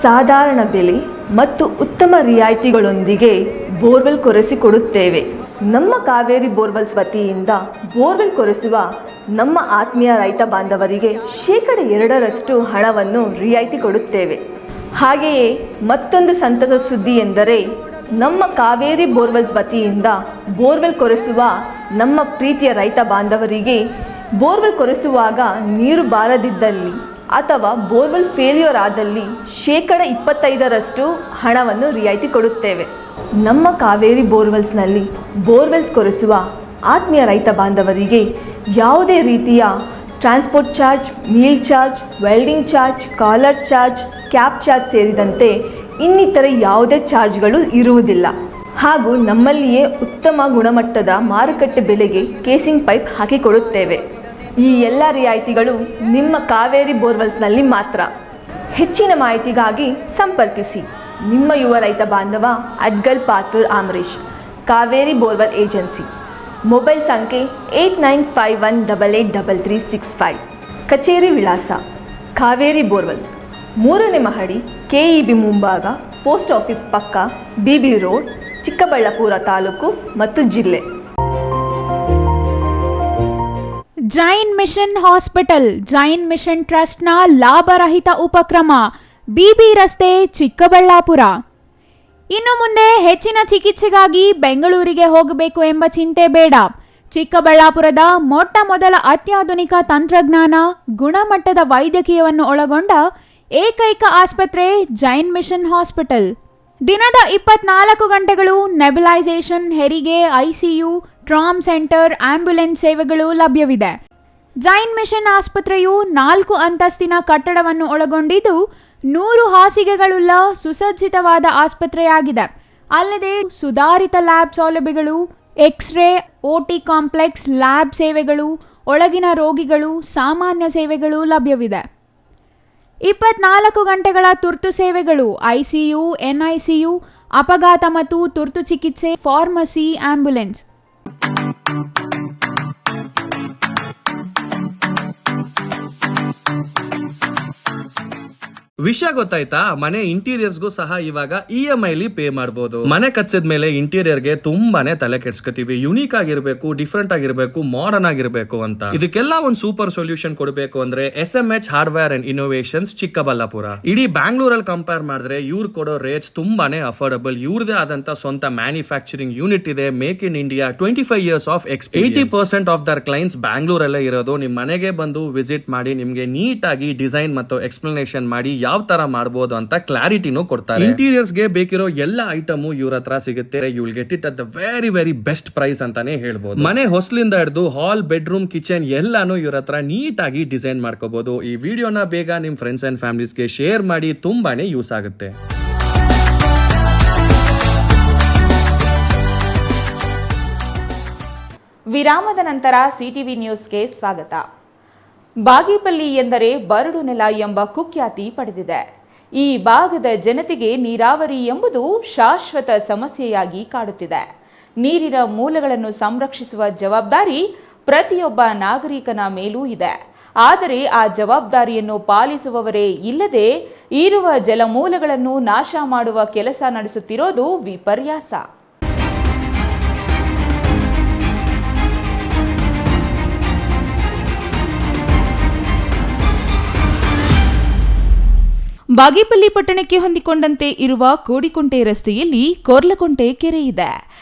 ಸಾಧಾರಣ ಬೆಲೆ ಮತ್ತು ಉತ್ತಮ ರಿಯಾಯಿತಿಗಳೊಂದಿಗೆ ಬೋರ್ವೆಲ್ ಕೊರೆಸಿಕೊಡುತ್ತೇವೆ. ನಮ್ಮ ಕಾವೇರಿ ಬೋರ್ವೆಲ್ಸ್ ವತಿಯಿಂದ ಬೋರ್ವೆಲ್ ಕೊರೆಸುವ ನಮ್ಮ ಆತ್ಮೀಯ ರೈತ ಬಾಂಧವರಿಗೆ 2% ಹಣವನ್ನು ರಿಯಾಯಿತಿ ಕೊಡುತ್ತೇವೆ. ಹಾಗೆಯೇ ಮತ್ತೊಂದು ಸಂತಸ ಸುದ್ದಿ ಎಂದರೆ ನಮ್ಮ ಕಾವೇರಿ ಬೋರ್ವೆಲ್ಸ್ ವತಿಯಿಂದ ಬೋರ್ವೆಲ್ ಕೊರೆಸುವ ನಮ್ಮ ಪ್ರೀತಿಯ ರೈತ ಬಾಂಧವರಿಗೆ ಬೋರ್ವೆಲ್ ಕೊರೆಸುವಾಗ ನೀರು ಬಾರದಿದ್ದಲ್ಲಿ ಅಥವಾ ಬೋರ್ವೆಲ್ ಫೇಲ್ಯೂರ್ ಆದಲ್ಲಿ 25% ಹಣವನ್ನು ರಿಯಾಯಿತಿ ಕೊಡುತ್ತೇವೆ. ನಮ್ಮ ಕಾವೇರಿ ಬೋರ್ವೆಲ್ಸ್ನಲ್ಲಿ ಬೋರ್ವೆಲ್ಸ್ ಕೊರೆಸುವ ಆತ್ಮೀಯ ರೈತ ಬಾಂಧವರಿಗೆ ಯಾವುದೇ ರೀತಿಯ transport charge, meal charge, welding charge, collar charge, cab charge ಸೇರಿದಂತೆ ಇನ್ನಿತರೆ ಯಾವುದೇ ಚಾರ್ಜ್ಗಳು ಇರುವುದಿಲ್ಲ. ಹಾಗೂ ನಮ್ಮಲ್ಲಿಯೇ ಉತ್ತಮ ಗುಣಮಟ್ಟದ ಮಾರುಕಟ್ಟೆ ಬೆಲೆಗೆ ಕೇಸಿಂಗ್ ಪೈಪ್ ಹಾಕಿಕೊಡುತ್ತೇವೆ. ಈ ಎಲ್ಲ ರಿಯಾಯಿತಿಗಳು ನಿಮ್ಮ ಕಾವೇರಿ ಬೋರ್ವೆಲ್ಸ್ನಲ್ಲಿ ಮಾತ್ರ. ಹೆಚ್ಚಿನ ಮಾಹಿತಿಗಾಗಿ ಸಂಪರ್ಕಿಸಿ ನಿಮ್ಮ ಯುವ ರೈತ ಬಾಂಧವ Adgal Pathur Amaresh, Kaveri borewell agency. Mobile ಸಂಖ್ಯೆ 8951883365. ಕಚೇರಿ ವಿಳಾಸ ಕಾವೇರಿ ಬೋರ್ವೆಲ್ಸ್, 3ನೇ ಮಹಡಿ, KEB ಮುಂಭಾಗ, ಪೋಸ್ಟ್ ಆಫೀಸ್ ಪಕ್ಕ, BB ರೋಡ್, ಚಿಕ್ಕಬಳ್ಳಾಪುರ ತಾಲೂಕು ಮತ್ತು ಜಿಲ್ಲೆ. Jain mission hospital, Jain mission ಟ್ರಸ್ಟ್ನ ಲಾಭರಹಿತ ಉಪಕ್ರಮ, BB ರಸ್ತೆ, ಚಿಕ್ಕಬಳ್ಳಾಪುರ. ಇನ್ನು ಮುಂದೆ ಹೆಚ್ಚಿನ ಚಿಕಿತ್ಸೆಗಾಗಿ ಬೆಂಗಳೂರಿಗೆ ಹೋಗಬೇಕು ಎಂಬ ಚಿಂತೆ ಬೇಡ. ಚಿಕ್ಕಬಳ್ಳಾಪುರದ ಮೊಟ್ಟ ಮೊದಲ ಅತ್ಯಾಧುನಿಕ ತಂತ್ರಜ್ಞಾನ, ಗುಣಮಟ್ಟದ ವೈದ್ಯಕೀಯವನ್ನು ಒಳಗೊಂಡ ಏಕೈಕ ಆಸ್ಪತ್ರೆ ಜೈನ್ ಮಿಷನ್ ಹಾಸ್ಪಿಟಲ್. ದಿನದ 24 ಗಂಟೆಗಳು ನೆಬ್ಯುಲೈಸೇಷನ್, ಹೆರಿಗೆ, ICU, ಟ್ರಾಮ್ ಸೆಂಟರ್, ಆಂಬ್ಯುಲೆನ್ಸ್ ಸೇವೆಗಳು ಲಭ್ಯವಿದೆ. ಜೈನ್ ಮಿಷನ್ ಆಸ್ಪತ್ರೆಯು 4 ಅಂತಸ್ತಿನ ಕಟ್ಟಡವನ್ನು ಒಳಗೊಂಡಿದ್ದು 100 ಹಾಸಿಗೆಗಳುಳ್ಳ ಸುಸಜ್ಜಿತವಾದ ಆಸ್ಪತ್ರೆಯಾಗಿದೆ. ಅಲ್ಲದೆ ಸುಧಾರಿತ ಲ್ಯಾಬ್ ಸೌಲಭ್ಯಗಳು, ಎಕ್ಸ್ರೇ, OT ಕಾಂಪ್ಲೆಕ್ಸ್, ಲ್ಯಾಬ್ ಸೇವೆಗಳು, ಒಳಗಿನ ರೋಗಿಗಳು, ಸಾಮಾನ್ಯ ಸೇವೆಗಳು ಲಭ್ಯವಿದೆ. 24 ಗಂಟೆಗಳ ತುರ್ತು ಸೇವೆಗಳು, ICU, NICU, ಅಪಘಾತ ಮತ್ತು ತುರ್ತು ಚಿಕಿತ್ಸೆ, ಫಾರ್ಮಸಿ, ಆಂಬ್ಯುಲೆನ್ಸ್. ವಿಷಯ ಗೊತ್ತಾಯ್ತಾ? ಮನೆ ಇಂಟೀರಿಯರ್ಸ್ಗೂ ಸಹ ಇವಾಗ EMI ಪೇ ಮಾಡಬಹುದು. ಮನೆ ಕಚ್ಚಿದ ಮೇಲೆ ಇಂಟೀರಿಯರ್ಗೆ ತುಂಬಾನೇ ತಲೆ ಕೆಡ್ಸ್ಕೊತೀವಿ. ಯುನೀಕ್ ಆಗಿರ್ಬೇಕು, ಡಿಫ್ರೆಂಟ್ ಆಗಿರ್ಬೇಕು, ಮಾಡರ್ನ್ ಆಗಿರ್ಬೇಕು ಅಂತ. ಇದಕ್ಕೆಲ್ಲ ಒಂದು ಸೂಪರ್ ಸೊಲ್ಯೂಷನ್ ಕೊಡಬೇಕು ಅಂದ್ರೆ SMH hardware and innovations Chikkaballapur. ಇಡೀ ಬ್ಯಾಂಗ್ಳೂರಲ್ಲಿ ಕಂಪೇರ್ ಮಾಡಿದ್ರೆ ಇವ್ರು ಕೊಡೋ ರೇಟ್ಸ್ ತುಂಬಾನೇ ಅಫೋರ್ಡಬಲ್. ಇವ್ರದೇ ಆದಂತ ಸ್ವಂತ ಮ್ಯಾನುಫ್ಯಾಕ್ಚರಿಂಗ್ ಯೂನಿಟ್ ಇದೆ. Make in India, 25 years of experience. 80% of their clients ಬ್ಯಾಂಗ್ಳೂರಲ್ಲೇ ಇರೋದು. ನಿಮ್ ಮನೆಗೆ ಬಂದು ವಿಸಿಟ್ ಮಾಡಿ ನಿಮ್ಗೆ ನೀಟ್ ಆಗಿ ಡಿಸೈನ್ ಮತ್ತು ಎಕ್ಸ್ಪ್ಲನೇಷನ್ ಮಾಡಿ ಯಾವ ತರ ಮಾಡಬಹುದು ಅಂತ ಕ್ಲಾರಿಟಿನೂ ಕೊಡ್ತಾರೆ. ಇಂಟೀರಿಯರ್ಸ್ ಗೆ ಬೇಕಿರೋ ಎಲ್ಲ ಐಟಮ್ ಇವ್ರ ಹತ್ರ ಸಿಗುತ್ತೆ. You will get it at the very very best price ಅಂತಾನೆ ಹೇಳ್ಬೋದು. ಮನೆ ಹೊಸಲಿಂದ ಹಿಡಿದು ಹಾಲ್, ಬೆಡ್ರೂಮ್, ಕಿಚನ್ ಎಲ್ಲಾನು ಇವ್ರ ಹತ್ರ ನೀಟ್ ಆಗಿ ಡಿಸೈನ್ ಮಾಡ್ಕೋಬಹುದು. ಈ ವಿಡಿಯೋನ ಬೇಗ ನಿಮ್ ಫ್ರೆಂಡ್ಸ್ ಅಂಡ್ ಫ್ಯಾಮಿಲೀಸ್ಗೆ ಶೇರ್ ಮಾಡಿ, ತುಂಬಾನೇ ಯೂಸ್ ಆಗುತ್ತೆ. ವಿರಾಮದ ನಂತರ ಸಿಟಿವಿ ನ್ಯೂಸ್ಗೆ ಸ್ವಾಗತ. ಬಾಗೇಪಲ್ಲಿ ಎಂದರೆ ಬರಡು ನೆಲ ಎಂಬ ಕುಖ್ಯಾತಿ ಪಡೆದಿದೆ. ಈ ಭಾಗದ ಜನತೆಗೆ ನೀರಾವರಿ ಎಂಬುದು ಶಾಶ್ವತ ಸಮಸ್ಯೆಯಾಗಿ ಕಾಡುತ್ತಿದೆ. ನೀರಿನ ಮೂಲಗಳನ್ನು ಸಂರಕ್ಷಿಸುವ ಜವಾಬ್ದಾರಿ ಪ್ರತಿಯೊಬ್ಬ ನಾಗರಿಕನ ಮೇಲೂ ಇದೆ. ಆದರೆ ಆ ಜವಾಬ್ದಾರಿಯನ್ನು ಪಾಲಿಸುವವರೇ ಇಲ್ಲದೆ ಇರುವ ಜಲಮೂಲಗಳನ್ನು ನಾಶ ಮಾಡುವ ಕೆಲಸ ನಡೆಸುತ್ತಿರೋದು ವಿಪರ್ಯಾಸ. ಬಾಗೇಪಲ್ಲಿ ಪಟ್ಟಣಕ್ಕೆ ಹೊಂದಿಕೊಂಡಂತೆ ಇರುವ ಕೋಡಿಕೊಂಟೆ ರಸ್ತೆಯಲ್ಲಿ ಕೊರ್ಲಕೊಂಟೆ ಕೆರೆ ಇದೆ.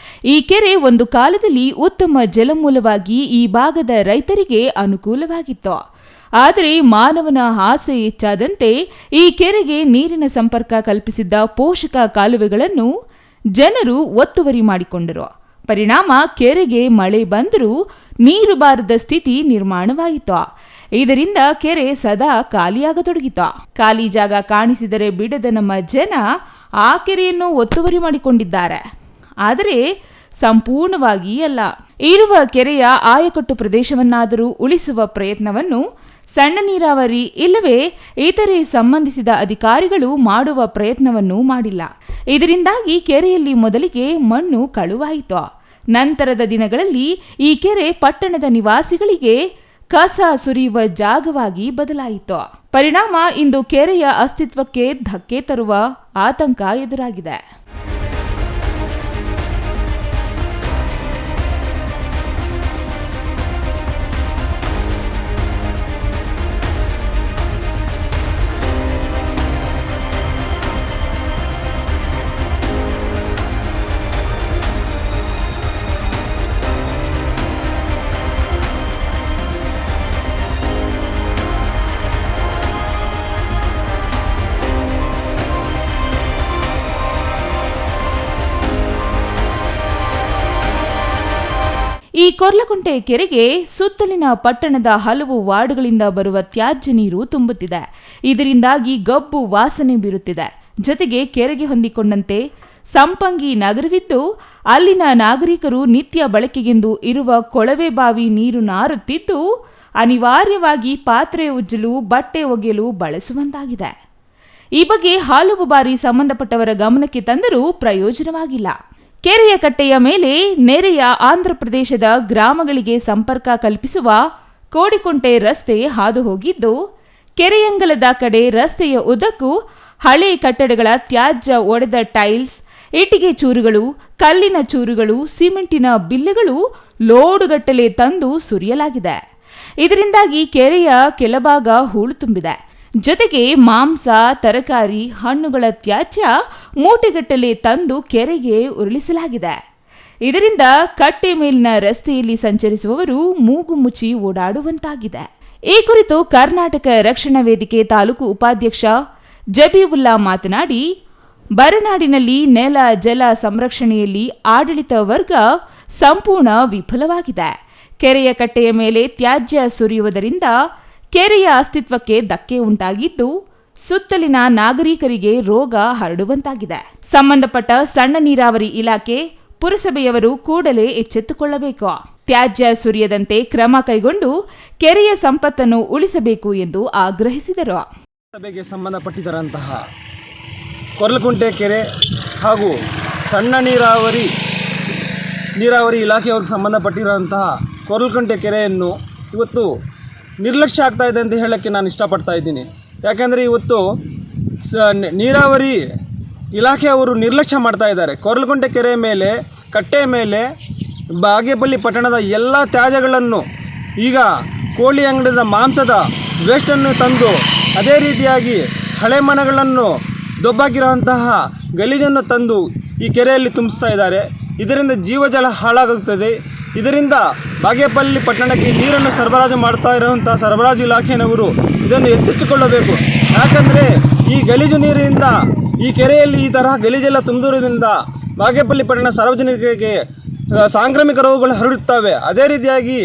ಈ ಕೆರೆ ಒಂದು ಕಾಲದಲ್ಲಿ ಉತ್ತಮ ಜಲಮೂಲವಾಗಿ ಈ ಭಾಗದ ರೈತರಿಗೆ ಅನುಕೂಲವಾಗಿತ್ತು. ಆದರೆ ಮಾನವನ ಆಸೆ ಹೆಚ್ಚಾದಂತೆ ಈ ಕೆರೆಗೆ ನೀರಿನ ಸಂಪರ್ಕ ಕಲ್ಪಿಸಿದ್ದ ಪೋಷಕ ಕಾಲುವೆಗಳನ್ನು ಜನರು ಒತ್ತುವರಿ ಮಾಡಿಕೊಂಡರು. ಪರಿಣಾಮ ಕೆರೆಗೆ ಮಳೆ ಬಂದರೂ ನೀರು ಬಾರದ ಸ್ಥಿತಿ ನಿರ್ಮಾಣವಾಯಿತು. ಇದರಿಂದ ಕೆರೆ ಸದಾ ಖಾಲಿಯಾಗತೊಡಗಿತು. ಖಾಲಿ ಜಾಗ ಕಾಣಿಸಿದರೆ ಬಿಡದ ನಮ್ಮ ಜನ ಆ ಕೆರೆಯನ್ನು ಒತ್ತುವರಿ ಮಾಡಿಕೊಂಡಿದ್ದಾರೆ. ಆದರೆ ಸಂಪೂರ್ಣವಾಗಿ ಅಲ್ಲ. ಇರುವ ಕೆರೆಯ ಆಯಕಟ್ಟು ಪ್ರದೇಶವನ್ನಾದರೂ ಉಳಿಸುವ ಪ್ರಯತ್ನವನ್ನು ಸಣ್ಣ ನೀರಾವರಿ ಇಲ್ಲವೇ ಇತರೆ ಸಂಬಂಧಿಸಿದ ಅಧಿಕಾರಿಗಳು ಮಾಡುವ ಪ್ರಯತ್ನವನ್ನು ಮಾಡಿಲ್ಲ. ಇದರಿಂದಾಗಿ ಕೆರೆಯಲ್ಲಿ ಮೊದಲಿಗೆ ಮಣ್ಣು ಕಳುವಾಯಿತು. ನಂತರದ ದಿನಗಳಲ್ಲಿ ಈ ಕೆರೆ ಪಟ್ಟಣದ ನಿವಾಸಿಗಳಿಗೆ ಕಸ ಸುರಿಯುವ ಜಾಗವಾಗಿ ಬದಲಾಯಿತು. ಪರಿಣಾಮ ಇಂದು ಕೆರೆಯ ಅಸ್ತಿತ್ವಕ್ಕೆ ಧಕ್ಕೆ ತರುವ ಆತಂಕ ಎದುರಾಗಿದೆ. ಈ ಕೊರ್ಲಕೊಂಟೆ ಕೆರೆಗೆ ಸುತ್ತಲಿನ ಪಟ್ಟಣದ ಹಲವು ವಾರ್ಡ್ಗಳಿಂದ ಬರುವ ತ್ಯಾಜ್ಯ ನೀರು ತುಂಬುತ್ತಿದೆ. ಇದರಿಂದಾಗಿ ಗಬ್ಬು ವಾಸನೆ ಬೀರುತ್ತಿದೆ. ಜೊತೆಗೆ ಕೆರೆಗೆ ಹೊಂದಿಕೊಂಡಂತೆ ಸಂಪಂಗಿ ನಗರವಿದ್ದು ಅಲ್ಲಿನ ನಾಗರಿಕರು ನಿತ್ಯ ಬಳಕೆಗೆಂದು ಇರುವ ಕೊಳವೆ ಬಾವಿ ನೀರು ನಾರುತ್ತಿದ್ದು ಅನಿವಾರ್ಯವಾಗಿ ಪಾತ್ರೆ ಉಜ್ಜಲು, ಬಟ್ಟೆ ಒಗೆಯಲು ಬಳಸುವಂತಾಗಿದೆ. ಈ ಬಗ್ಗೆ ಹಲವು ಬಾರಿ ಸಂಬಂಧಪಟ್ಟವರ ಗಮನಕ್ಕೆ ತಂದರೂ ಪ್ರಯೋಜನವಾಗಿಲ್ಲ. ಕೆರೆಯ ಕಟ್ಟೆಯ ಮೇಲೆ ನೆರೆಯ ಆಂಧ್ರಪ್ರದೇಶದ ಗ್ರಾಮಗಳಿಗೆ ಸಂಪರ್ಕ ಕಲ್ಪಿಸುವ ಕೋಡಿಕೊಂಟೆ ರಸ್ತೆ ಹಾದು ಹೋಗಿದ್ದು, ಕೆರೆಯಂಗಲದ ಕಡೆ ರಸ್ತೆಯ ಉದ್ದಕ್ಕೂ ಹಳೆ ಕಟ್ಟಡಗಳ ತ್ಯಾಜ್ಯ ಒಡೆದ ಟೈಲ್ಸ್, ಇಟ್ಟಿಗೆ ಚೂರುಗಳು, ಕಲ್ಲಿನ ಚೂರುಗಳು, ಸಿಮೆಂಟಿನ ಬಿಲ್ಲೆಗಳು ಲೋಡುಗಟ್ಟಲೆ ತಂದು ಸುರಿಯಲಾಗಿದೆ. ಇದರಿಂದಾಗಿ ಕೆರೆಯ ಕೆಲಭಾಗ ಹೂಳು ತುಂಬಿದೆ. ಜೊತೆಗೆ ಮಾಂಸ, ತರಕಾರಿ, ಹಣ್ಣುಗಳ ತ್ಯಾಜ್ಯ ಮೂಟೆಗಟ್ಟಲೆ ತಂದು ಕೆರೆಗೆ ಉರುಳಿಸಲಾಗಿದೆ. ಇದರಿಂದ ಕಟ್ಟೆ ಮೇಲಿನ ರಸ್ತೆಯಲ್ಲಿ ಸಂಚರಿಸುವವರು ಮೂಗು ಮುಚ್ಚಿ ಓಡಾಡುವಂತಾಗಿದೆ. ಈ ಕುರಿತು ಕರ್ನಾಟಕ ರಕ್ಷಣಾ ವೇದಿಕೆ ತಾಲೂಕು ಉಪಾಧ್ಯಕ್ಷ ಜಬೀವುಲ್ಲಾ ಮಾತನಾಡಿ, ಬರನಾಡಿನಲ್ಲಿ ನೆಲ ಜಲ ಸಂರಕ್ಷಣೆಯಲ್ಲಿ ಆಡಳಿತ ವರ್ಗ ಸಂಪೂರ್ಣ ವಿಫಲವಾಗಿದೆ. ಕೆರೆಯ ಕಟ್ಟೆಯ ಮೇಲೆ ತ್ಯಾಜ್ಯ ಸುರಿಯುವುದರಿಂದ ಕೆರೆಯ ಅಸ್ತಿತ್ವಕ್ಕೆ ಧಕ್ಕೆ ಉಂಟಾಗಿದ್ದು ಸುತ್ತಲಿನ ನಾಗರಿಕರಿಗೆ ರೋಗ ಹರಡುವಂತಾಗಿದೆ. ಸಂಬಂಧಪಟ್ಟ ಸಣ್ಣ ನೀರಾವರಿ ಇಲಾಖೆ, ಪುರಸಭೆಯವರು ಕೂಡಲೇ ಎಚ್ಚೆತ್ತುಕೊಳ್ಳಬೇಕು. ತ್ಯಾಜ್ಯ ಸುರಿಯದಂತೆ ಕ್ರಮ ಕೈಗೊಂಡು ಕೆರೆಯ ಸಂಪತ್ತನ್ನು ಉಳಿಸಬೇಕು ಎಂದು ಆಗ್ರಹಿಸಿದರು. ಸಭೆಗೆ ಸಂಬಂಧಪಟ್ಟಿದ್ದಂತಹ ಕೊರ್ಲಕುಂಟೆ ಕೆರೆ ಹಾಗೂ ಸಣ್ಣ ನೀರಾವರಿ ಇಲಾಖೆಯವ್ರಿಗೆ ಸಂಬಂಧಪಟ್ಟಿರುವಂತಹ ಕೊರ್ಲಕುಂಟೆ ಕೆರೆಯನ್ನು ಇವತ್ತು ನಿರ್ಲಕ್ಷ್ಯ ಆಗ್ತಾ ಇದೆ ಅಂತ ಹೇಳೋಕ್ಕೆ ನಾನು ಇಷ್ಟಪಡ್ತಾ ಇದ್ದೀನಿ. ಯಾಕೆಂದರೆ ಇವತ್ತು ನೀರಾವರಿ ಇಲಾಖೆಯವರು ನಿರ್ಲಕ್ಷ್ಯ ಮಾಡ್ತಾ ಇದ್ದಾರೆ. ಕೊರ್ಲಕುಂಟೆ ಕೆರೆ ಮೇಲೆ, ಕಟ್ಟೆ ಮೇಲೆ ಬಾಗೇಪಲ್ಲಿ ಪಟ್ಟಣದ ಎಲ್ಲ ತ್ಯಾಜ್ಯಗಳನ್ನು, ಈಗ ಕೋಳಿ ಅಂಗಡಿದ ಮಾಂಸದ ವೇಸ್ಟನ್ನು ತಂದು, ಅದೇ ರೀತಿಯಾಗಿ ಹಳೆ ಮನೆಗಳನ್ನು ದೊಬ್ಬಾಕಿರುವಂತಹ ಗಲೀಜನ್ನು ತಂದು ಈ ಕೆರೆಯಲ್ಲಿ ತುಂಬಿಸ್ತಾ ಇದ್ದಾರೆ. ಇದರಿಂದ ಜೀವಜಲ ಹಾಳಾಗುತ್ತದೆ. ಇದರಿಂದ ಬಾಗೇಪಲ್ಲಿ ಪಟ್ಟಣಕ್ಕೆ ನೀರನ್ನು ಸರಬರಾಜು ಮಾಡ್ತಾ ಇರುವಂಥ ಸರಬರಾಜು ಇಲಾಖೆಯವರು ಇದನ್ನು ಎತ್ತಿಟ್ಟುಕೊಳ್ಳಬೇಕು. ಯಾಕಂದರೆ ಈ ಗಲೀಜು ನೀರಿನಿಂದ ಈ ಕೆರೆಯಲ್ಲಿ ಈ ತರಹ ಗಲೀಜೆಲ್ಲ ತುಂಬಿರುವುದರಿಂದ ಬಾಗೇಪಲ್ಲಿ ಪಟ್ಟಣ ಸಾರ್ವಜನಿಕರಿಗೆ ಸಾಂಕ್ರಾಮಿಕ ರೋಗಗಳು ಹರಡುತ್ತವೆ. ಅದೇ ರೀತಿಯಾಗಿ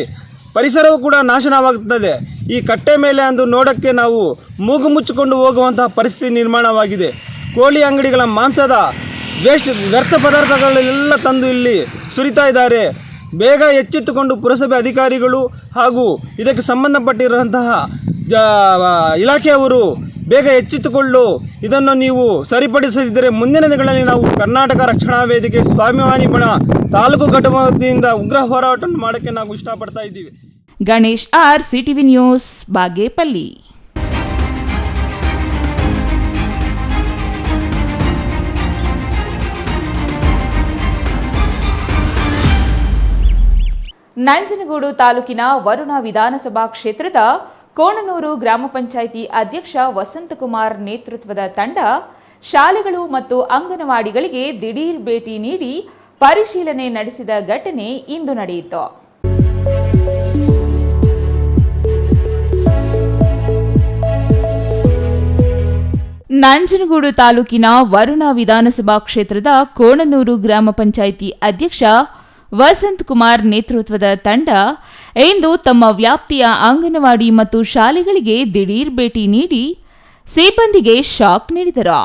ಪರಿಸರವೂ ಕೂಡ ನಾಶನವಾಗುತ್ತದೆ. ಈ ಕಟ್ಟೆ ಮೇಲೆ ಅಂದು ನೋಡೋಕ್ಕೆ ನಾವು ಮೂಗು ಮುಚ್ಚಿಕೊಂಡು ಹೋಗುವಂತಹ ಪರಿಸ್ಥಿತಿ ನಿರ್ಮಾಣವಾಗಿದೆ. ಕೋಳಿ ಅಂಗಡಿಗಳ ಮಾಂಸದ ವ್ಯರ್ಥ ಪದಾರ್ಥಗಳೆಲ್ಲ ತಂದು ಇಲ್ಲಿ ಸುರಿತಾ ಇದ್ದಾರೆ. ಬೇಗ ಎಚ್ಚೆತ್ತುಕೊಂಡು ಪುರಸಭೆ ಅಧಿಕಾರಿಗಳು ಹಾಗೂ ಇದಕ್ಕೆ ಸಂಬಂಧಪಟ್ಟಿರುವಂತಹ ಇಲಾಖೆಯವರು ಬೇಗ ಎಚ್ಚೆತ್ತುಕೊಂಡು ಇದನ್ನು ನೀವು ಸರಿಪಡಿಸದಿದ್ದರೆ ಮುಂದಿನ ದಿನಗಳಲ್ಲಿ ನಾವು ಕರ್ನಾಟಕ ರಕ್ಷಣಾ ವೇದಿಕೆ ಸ್ವಾಭಿಮಾನಿ ಬಣ ತಾಲೂಕು ಘಟಕ ವತಿಯಿಂದ ಉಗ್ರ ಹೋರಾಟ ಮಾಡೋಕ್ಕೆ ನಾವು ಇಷ್ಟಪಡ್ತಾ ಇದ್ದೀವಿ. Ganesh R, CTV news, Bagepalli. Nanjangud ತಾಲೂಕಿನ ವರುಣ ವಿಧಾನಸಭಾ ಕ್ಷೇತ್ರದ ಕೋಣನೂರು ಗ್ರಾಮ ಪಂಚಾಯಿತಿ ಅಧ್ಯಕ್ಷ ವಸಂತಕುಮಾರ್ ನೇತೃತ್ವದ ತಂಡ ಶಾಲೆಗಳು ಮತ್ತು ಅಂಗನವಾಡಿಗಳಿಗೆ ದಿಢೀರ್ ಭೇಟಿ ನೀಡಿ ಪರಿಶೀಲನೆ ನಡೆಸಿದ ಘಟನೆ ಇಂದು ನಡೆಯಿತು. ನಂಜನಗೂಡು ತಾಲೂಕಿನ ವರುಣ ವಿಧಾನಸಭಾ ಕ್ಷೇತ್ರದ ಕೋಣನೂರು ಗ್ರಾಮ ಪಂಚಾಯಿತಿ ಅಧ್ಯಕ್ಷ ವಸಂತ್ ಕುಮಾರ್ ನೇತೃತ್ವದ ತಂಡ ಇಂದು ತಮ್ಮ ವ್ಯಾಪ್ತಿಯ ಅಂಗನವಾಡಿ ಮತ್ತು ಶಾಲೆಗಳಿಗೆ ದಿಢೀರ್ ಭೇಟಿ ನೀಡಿ ಸಿಬ್ಬಂದಿಗೆ ಶಾಕ್ ನೀಡಿದರು.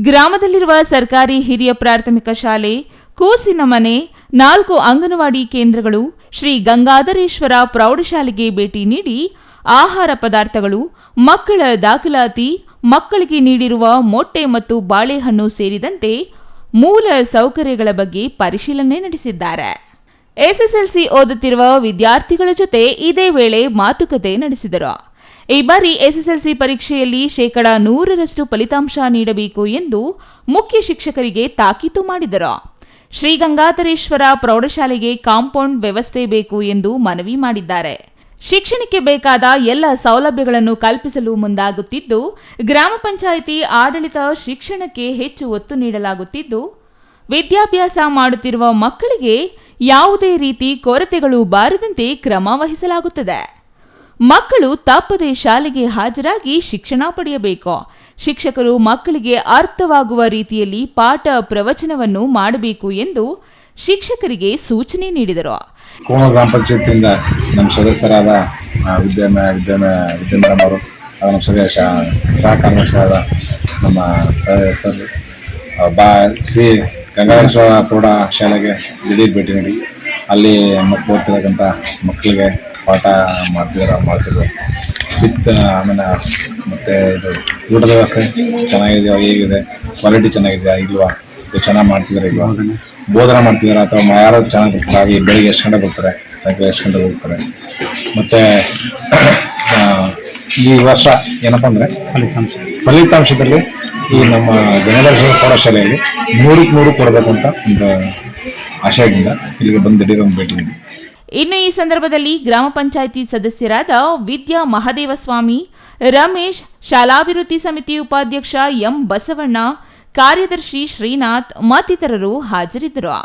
ಗ್ರಾಮದಲ್ಲಿರುವ ಸರ್ಕಾರಿ ಹಿರಿಯ ಪ್ರಾಥಮಿಕ ಶಾಲೆ, ಕೂಸಿನ ಮನೆ, 4 ಅಂಗನವಾಡಿ ಕೇಂದ್ರಗಳು, ಶ್ರೀ ಗಂಗಾಧರೇಶ್ವರ ಪ್ರೌಢಶಾಲೆಗೆ ಭೇಟಿ ನೀಡಿ ಆಹಾರ ಪದಾರ್ಥಗಳು, ಮಕ್ಕಳ ದಾಖಲಾತಿ, ಮಕ್ಕಳಿಗೆ ನೀಡಿರುವ ಮೊಟ್ಟೆ ಮತ್ತು ಬಾಳೆಹಣ್ಣು ಸೇರಿದಂತೆ ಮೂಲ ಸೌಕರ್ಯಗಳ ಬಗ್ಗೆ ಪರಿಶೀಲನೆ ನಡೆಸಿದ್ದಾರೆ. ಎಸ್ಎಸ್ಎಲ್ಸಿ ಓದುತ್ತಿರುವ ವಿದ್ಯಾರ್ಥಿಗಳ ಜೊತೆ ಇದೇ ವೇಳೆ ಮಾತುಕತೆ ನಡೆಸಿದರು. ಈ ಬಾರಿ ಎಸ್ಎಸ್ಎಲ್ಸಿ ಪರೀಕ್ಷೆಯಲ್ಲಿ 100% ಫಲಿತಾಂಶ ನೀಡಬೇಕು ಎಂದು ಮುಖ್ಯ ಶಿಕ್ಷಕರಿಗೆ ತಾಕೀತು ಮಾಡಿದರು. ಶ್ರೀ ಗಂಗಾಧರೇಶ್ವರ ಪ್ರೌಢಶಾಲೆಗೆ ಕಾಂಪೌಂಡ್ ವ್ಯವಸ್ಥೆ ಬೇಕು ಎಂದು ಮನವಿ ಮಾಡಿದ್ದಾರೆ. ಶಿಕ್ಷಣಕ್ಕೆ ಬೇಕಾದ ಎಲ್ಲ ಸೌಲಭ್ಯಗಳನ್ನು ಕಲ್ಪಿಸಲು ಮುಂದಾಗುತ್ತಿದ್ದು, ಗ್ರಾಮ ಪಂಚಾಯಿತಿ ಆಡಳಿತ ಶಿಕ್ಷಣಕ್ಕೆ ಹೆಚ್ಚು ಒತ್ತು ನೀಡಲಾಗುತ್ತಿದ್ದು, ವಿದ್ಯಾಭ್ಯಾಸ ಮಾಡುತ್ತಿರುವ ಮಕ್ಕಳಿಗೆ ಯಾವುದೇ ರೀತಿ ಕೊರತೆಗಳು ಬಾರದಂತೆ ಕ್ರಮ ವಹಿಸಲಾಗುತ್ತದೆ. ಮಕ್ಕಳು ತಪ್ಪದೆ ಶಾಲೆಗೆ ಹಾಜರಾಗಿ ಶಿಕ್ಷಣ ಪಡೆಯಬೇಕು. ಶಿಕ್ಷಕರು ಮಕ್ಕಳಿಗೆ ಅರ್ಥವಾಗುವ ರೀತಿಯಲ್ಲಿ ಪಾಠ ಪ್ರವಚನವನ್ನು ಮಾಡಬೇಕು ಎಂದು ಶಿಕ್ಷಕರಿಗೆ ಸೂಚನೆ ನೀಡಿದರು. ಕೋಣನೂರು ಗ್ರಾಮ ಪಂಚಾಯತಿಯಿಂದ ನಮ್ಮ ಸದಸ್ಯರಾದ ವಿದ್ಯಾ ಮೇಡಮ್ ಅವರು, ನಮ್ಮ ಸಹ ಕಾರ್ಯದರ್ಶಿಯಾದ ನಮ್ಮ ಸದಸ್ಯರು ಶ್ರೀ ಗಂಗಾಧರೇಶ್ವರ ಪ್ರೌಢ ಶಾಲೆಗೆ ದಿಢೀರ್ ಭೇಟಿ ನೀಡಿ ಅಲ್ಲಿ ಮಕ್ಕಳು ಓದ್ತಿರತಕ್ಕಂಥ ಮಕ್ಕಳಿಗೆ ಪಾಠ ಮಾಡ್ತಿದ್ರು. ಆಮೇಲೆ ಮತ್ತು ಇದು ಊಟದ ವ್ಯವಸ್ಥೆ ಚೆನ್ನಾಗಿದೆಯಾ, ಹೇಗಿದೆ, ಕ್ವಾಲಿಟಿ ಚೆನ್ನಾಗಿದೆಯಾ ಇಲ್ವಾ, ಇದು ಚೆನ್ನಾಗಿ ಮಾಡ್ತಿದ್ದಾರೆ ಇಲ್ವಾ, ಬೋಧನೆ ಮಾಡ್ತಿದ್ದಾರೆ ಅಥವಾ ಯಾರು ಚೆನ್ನಾಗಿ ಬರ್ತಾರೆ, ಹಾಗೆ ಬೆಳಿಗ್ಗೆ ಎಷ್ಟು ಗಂಟೆ ಬರ್ತಾರೆ, ಸಾಯಂಕಾಲ ಎಷ್ಟು ಗಂಟೆ ಹೋಗ್ತಾರೆ. ಮತ್ತು ಈ ವರ್ಷ ಏನಪ್ಪ ಅಂದರೆ ಫಲಿತಾಂಶದಲ್ಲಿ ಈ ನಮ್ಮ ಗಂಗಾಧರೇಶ್ವರ ಪ್ರೌಢಶಾಲೆಯಲ್ಲಿ 100ಕ್ಕೆ 100 ಕೊಡಬೇಕು ಅಂತ ಒಂದು ಆಶಯದಿಂದ ಇಲ್ಲಿಗೆ ಬಂದು ದಿಢೀರ್ ಒಂದು ಭೇಟಿ ನೀಡಿ. ಇನ್ನು ಈ ಸಂದರ್ಭದಲ್ಲಿ ಗ್ರಾಮ ಪಂಚಾಯಿತಿ ಸದಸ್ಯರಾದ ವಿದ್ಯಾ ಮಹದೇವಸ್ವಾಮಿ, ರಮೇಶ್, ಶಾಲಾಭಿವೃದ್ಧಿ ಸಮಿತಿ ಉಪಾಧ್ಯಕ್ಷ ಎಂ ಬಸವಣ್ಣ, ಕಾರ್ಯದರ್ಶಿ ಶ್ರೀನಾಥ್ ಮತ್ತಿತರರು ಹಾಜರಿದ್ದರು.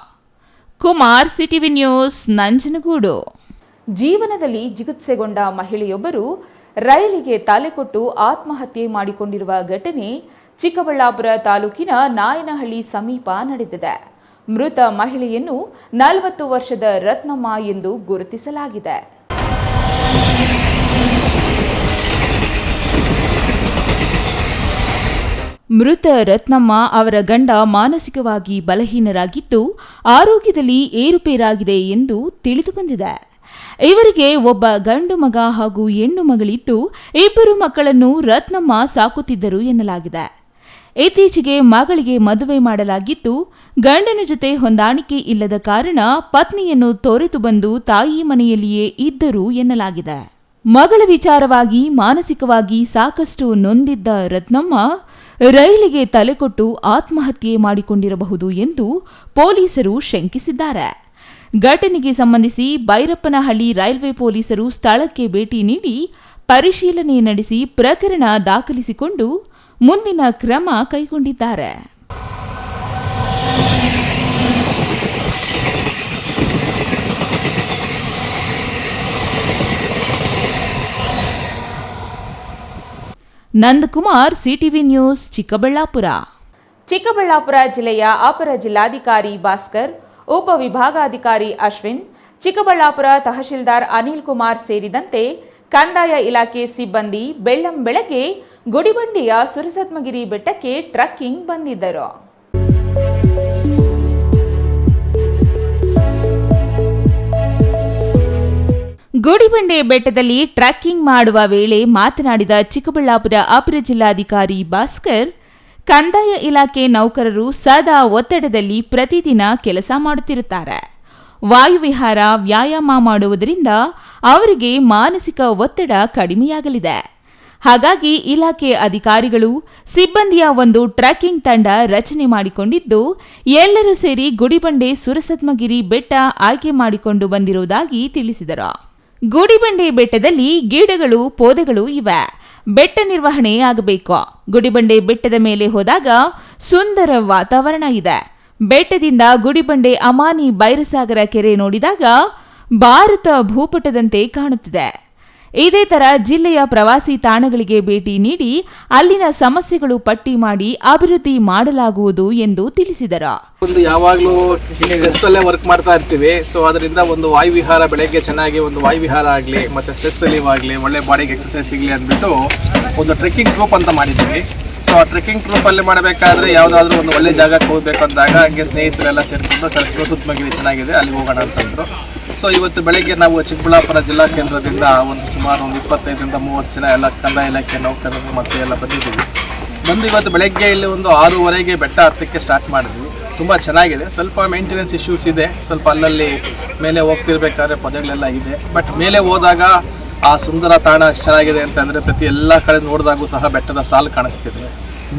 Kumar, CTV news, Nanjangud. ಜೀವನದಲ್ಲಿ ಜಿಗುಪ್ಸೆಗೊಂಡ ಮಹಿಳೆಯೊಬ್ಬರು ರೈಲಿಗೆ ತಲೆಕೊಟ್ಟು ಆತ್ಮಹತ್ಯೆ ಮಾಡಿಕೊಂಡಿರುವ ಘಟನೆ ಚಿಕ್ಕಬಳ್ಳಾಪುರ ತಾಲೂಕಿನ ನಾಯನಹಳ್ಳಿ ಸಮೀಪ ನಡೆದಿದೆ. ಮೃತ ಮಹಿಳೆಯನ್ನು 40 ವರ್ಷದ ರತ್ನಮ್ಮ ಎಂದು ಗುರುತಿಸಲಾಗಿದೆ. ಮೃತ ರತ್ನಮ್ಮ ಅವರ ಗಂಡ ಮಾನಸಿಕವಾಗಿ ಬಲಹೀನರಾಗಿದ್ದು ಆರೋಗ್ಯದಲ್ಲಿ ಏರುಪೇರಾಗಿದೆ ಎಂದು ತಿಳಿದುಬಂದಿದೆ. ಇವರಿಗೆ ಒಬ್ಬ ಗಂಡು ಮಗ ಹಾಗೂ ಹೆಣ್ಣು ಮಗಳಿದ್ದು 2 ಮಕ್ಕಳನ್ನು ರತ್ನಮ್ಮ ಸಾಕುತ್ತಿದ್ದರು ಎನ್ನಲಾಗಿದೆ. ಇತ್ತೀಚೆಗೆ ಮಗಳಿಗೆ ಮದುವೆ ಮಾಡಲಾಗಿದ್ದು ಗಂಡನ ಜೊತೆ ಹೊಂದಾಣಿಕೆ ಇಲ್ಲದ ಕಾರಣ ಪತ್ನಿಯನ್ನು ತೊರೆದು ಬಂದು ತಾಯಿ ಮನೆಯಲ್ಲಿಯೇ ಇದ್ದರು ಎನ್ನಲಾಗಿದೆ. ಮಗಳ ವಿಚಾರವಾಗಿ ಮಾನಸಿಕವಾಗಿ ಸಾಕಷ್ಟು ನೊಂದಿದ್ದ ರತ್ನಮ್ಮ ರೈಲಿಗೆ ತಲೆಕೊಟ್ಟು ಆತ್ಮಹತ್ಯೆ ಮಾಡಿಕೊಂಡಿರಬಹುದು ಎಂದು ಪೊಲೀಸರು ಶಂಕಿಸಿದ್ದಾರೆ. ಘಟನೆಗೆ ಸಂಬಂಧಿಸಿ ಬೈರಪ್ಪನಹಳ್ಳಿ ರೈಲ್ವೆ ಪೊಲೀಸರು ಸ್ಥಳಕ್ಕೆ ಭೇಟಿ ನೀಡಿ ಪರಿಶೀಲನೆ ನಡೆಸಿ ಪ್ರಕರಣ ದಾಖಲಿಸಿಕೊಂಡು ಮುಂದಿನ ಕ್ರಮ ಕೈಗೊಂಡಿದ್ದಾರೆ. Nandakumar, CTV news, Chikkaballapur. ಚಿಕ್ಕಬಳ್ಳಾಪುರ ಜಿಲ್ಲೆಯ ಅಪರ ಜಿಲ್ಲಾಧಿಕಾರಿ ಭಾಸ್ಕರ್, ಉಪವಿಭಾಗಾಧಿಕಾರಿ ಅಶ್ವಿನ್, ಚಿಕ್ಕಬಳ್ಳಾಪುರ ತಹಶೀಲ್ದಾರ್ ಅನಿಲ್ ಕುಮಾರ್ ಸೇರಿದಂತೆ ಕಂದಾಯ ಇಲಾಖೆ ಸಿಬ್ಬಂದಿ ಬೆಳ್ಳಂಬೆಳಗ್ಗೆ ಗುಡಿಬಂಡೆಯ ಸುರಸತ್ಮಗಿರಿ ಬೆಟ್ಟಕ್ಕೆ ಟ್ರಕ್ಕಿಂಗ್ ಬಂದಿದ್ದರು. ಗುಡಿಬಂಡೆ ಬೆಟ್ಟದಲ್ಲಿ ಟ್ರಕ್ಕಿಂಗ್ ಮಾಡುವ ವೇಳೆ ಮಾತನಾಡಿದ ಚಿಕ್ಕಬಳ್ಳಾಪುರ ಅಪರ ಜಿಲ್ಲಾಧಿಕಾರಿ ಭಾಸ್ಕರ್, ಕಂದಾಯ ಇಲಾಖೆ ನೌಕರರು ಸದಾ ಒತ್ತಡದಲ್ಲಿ ಪ್ರತಿದಿನ ಕೆಲಸ ಮಾಡುತ್ತಿರುತ್ತಾರೆ. ವಾಯುವಿಹಾರ, ವ್ಯಾಯಾಮ ಮಾಡುವುದರಿಂದ ಅವರಿಗೆ ಮಾನಸಿಕ ಒತ್ತಡ ಕಡಿಮೆಯಾಗಲಿದೆ. ಹಾಗಾಗಿ ಇಲಾಖೆ ಅಧಿಕಾರಿಗಳು ಸಿಬ್ಬಂದಿಯ ಒಂದು ಟ್ರೆಕ್ಕಿಂಗ್ ತಂಡ ರಚನೆ ಮಾಡಿಕೊಂಡಿದ್ದು, ಎಲ್ಲರೂ ಸೇರಿ ಗುಡಿಬಂಡೆ ಸುರಸತ್ಮಗಿರಿ ಬೆಟ್ಟ ಆಯ್ಕೆ ಮಾಡಿಕೊಂಡು ಬಂದಿರುವುದಾಗಿ ತಿಳಿಸಿದರು. ಗುಡಿಬಂಡೆ ಬೆಟ್ಟದಲ್ಲಿ ಗಿಡಗಳು, ಪೊದೆಗಳು ಇವೆ. ಬೆಟ್ಟ ನಿರ್ವಹಣೆ ಆಗಬೇಕು. ಗುಡಿಬಂಡೆ ಬೆಟ್ಟದ ಮೇಲೆ ಹೋದಾಗ ಸುಂದರ ವಾತಾವರಣ ಇದೆ. ಬೆಟ್ಟದಿಂದ ಗುಡಿಬಂಡೆ ಅಮಾನಿ ಬೈರಸಾಗರ ಕೆರೆ ನೋಡಿದಾಗ ಭಾರತ ಭೂಪಟದಂತೆ ಕಾಣುತ್ತಿದೆ. ಇದೇ ತರ ಜಿಲ್ಲೆಯ ಪ್ರವಾಸಿ ತಾಣಗಳಿಗೆ ಭೇಟಿ ನೀಡಿ ಅಲ್ಲಿನ ಸಮಸ್ಯೆಗಳು ಪಟ್ಟಿ ಮಾಡಿ ಅಭಿವೃದ್ಧಿ ಮಾಡಲಾಗುವುದು ಎಂದು ತಿಳಿಸಿದರು. ಯಾವಾಗಲೂ ಸ್ಟ್ರೆಸ್ ಅಲ್ಲೇ ವರ್ಕ್ ಮಾಡ್ತಾ ಇರ್ತೀವಿ. ಸೊ ಅದರಿಂದ ಒಂದು ವಾಯುವಿಹಾರ, ಬೆಳಗ್ಗೆ ಚೆನ್ನಾಗಿ ಒಂದು ವಾಯುವಿಹಾರ ಆಗಲಿ ಮತ್ತು ಸ್ಟ್ರೆಸ್ ರಿಲೀವ್ ಆಗಲಿ, ಒಳ್ಳೆ ಬಾಡಿಗೆ ಎಕ್ಸಸೈಸ್ ಸಿಗಲಿ ಅಂದ್ಬಿಟ್ಟು ಒಂದು ಟ್ರೆಕ್ಕಿಂಗ್ ಗ್ರೂಪ್ ಅಂತ ಮಾಡಿದ್ದೀವಿ. ಸೊ ಆ ಟ್ರೆಕ್ಕಿಂಗ್ ಗ್ರೂಪಲ್ಲಿ ಮಾಡಬೇಕಾದ್ರೆ ಯಾವುದಾದ್ರೂ ಒಂದು ಒಳ್ಳೆ ಜಾಗಕ್ಕೆ ಹೋಗಬೇಕು ಅಂದಾಗ ಹಂಗೆ ಸ್ನೇಹಿತರೆಲ್ಲ ಸೇರಿಕೊಂಡು ಸುತ್ತಮುತ್ತಲು ಚೆನ್ನಾಗಿದೆ, ಅಲ್ಲಿ ಹೋಗೋಣ ಅಂತಂದರು. ಸೊ ಇವತ್ತು ಬೆಳಗ್ಗೆ ನಾವು ಚಿಕ್ಕಬಳ್ಳಾಪುರ ಜಿಲ್ಲಾ ಕೇಂದ್ರದಿಂದ ಸುಮಾರು 25ರಿಂದ 30 ಜನ ಎಲ್ಲ ಕಂದಾಯ ಇಲಾಖೆ ನೌಕರರು ಮತ್ತು ಎಲ್ಲ ಬಂದಿದ್ದೀವಿ. ಇವತ್ತು ಬೆಳಗ್ಗೆ ಇಲ್ಲಿ ಒಂದು 6:30ಗೆ ಬೆಟ್ಟ ಹತ್ತಕ್ಕೆ ಸ್ಟಾರ್ಟ್ ಮಾಡಿದ್ವಿ. ತುಂಬ ಚೆನ್ನಾಗಿದೆ. ಸ್ವಲ್ಪ ಮೇಂಟೆನೆನ್ಸ್ ಇಶ್ಯೂಸ್ ಇದೆ, ಸ್ವಲ್ಪ ಅಲ್ಲಲ್ಲಿ ಮೇಲೆ ಹೋಗ್ತಿರ್ಬೇಕಾದ್ರೆ ಪದಗಳೆಲ್ಲ ಇದೆ. ಬಟ್ ಮೇಲೆ ಹೋದಾಗ ಆ ಸುಂದರ ತಾಣ ಎಷ್ಟು ಚೆನ್ನಾಗಿದೆ ಅಂತಂದರೆ ಪ್ರತಿ ಎಲ್ಲ ಕಡೆ ನೋಡಿದಾಗೂ ಸಹ ಬೆಟ್ಟದ ಸಾಲು ಕಾಣಿಸ್ತಿದೆ.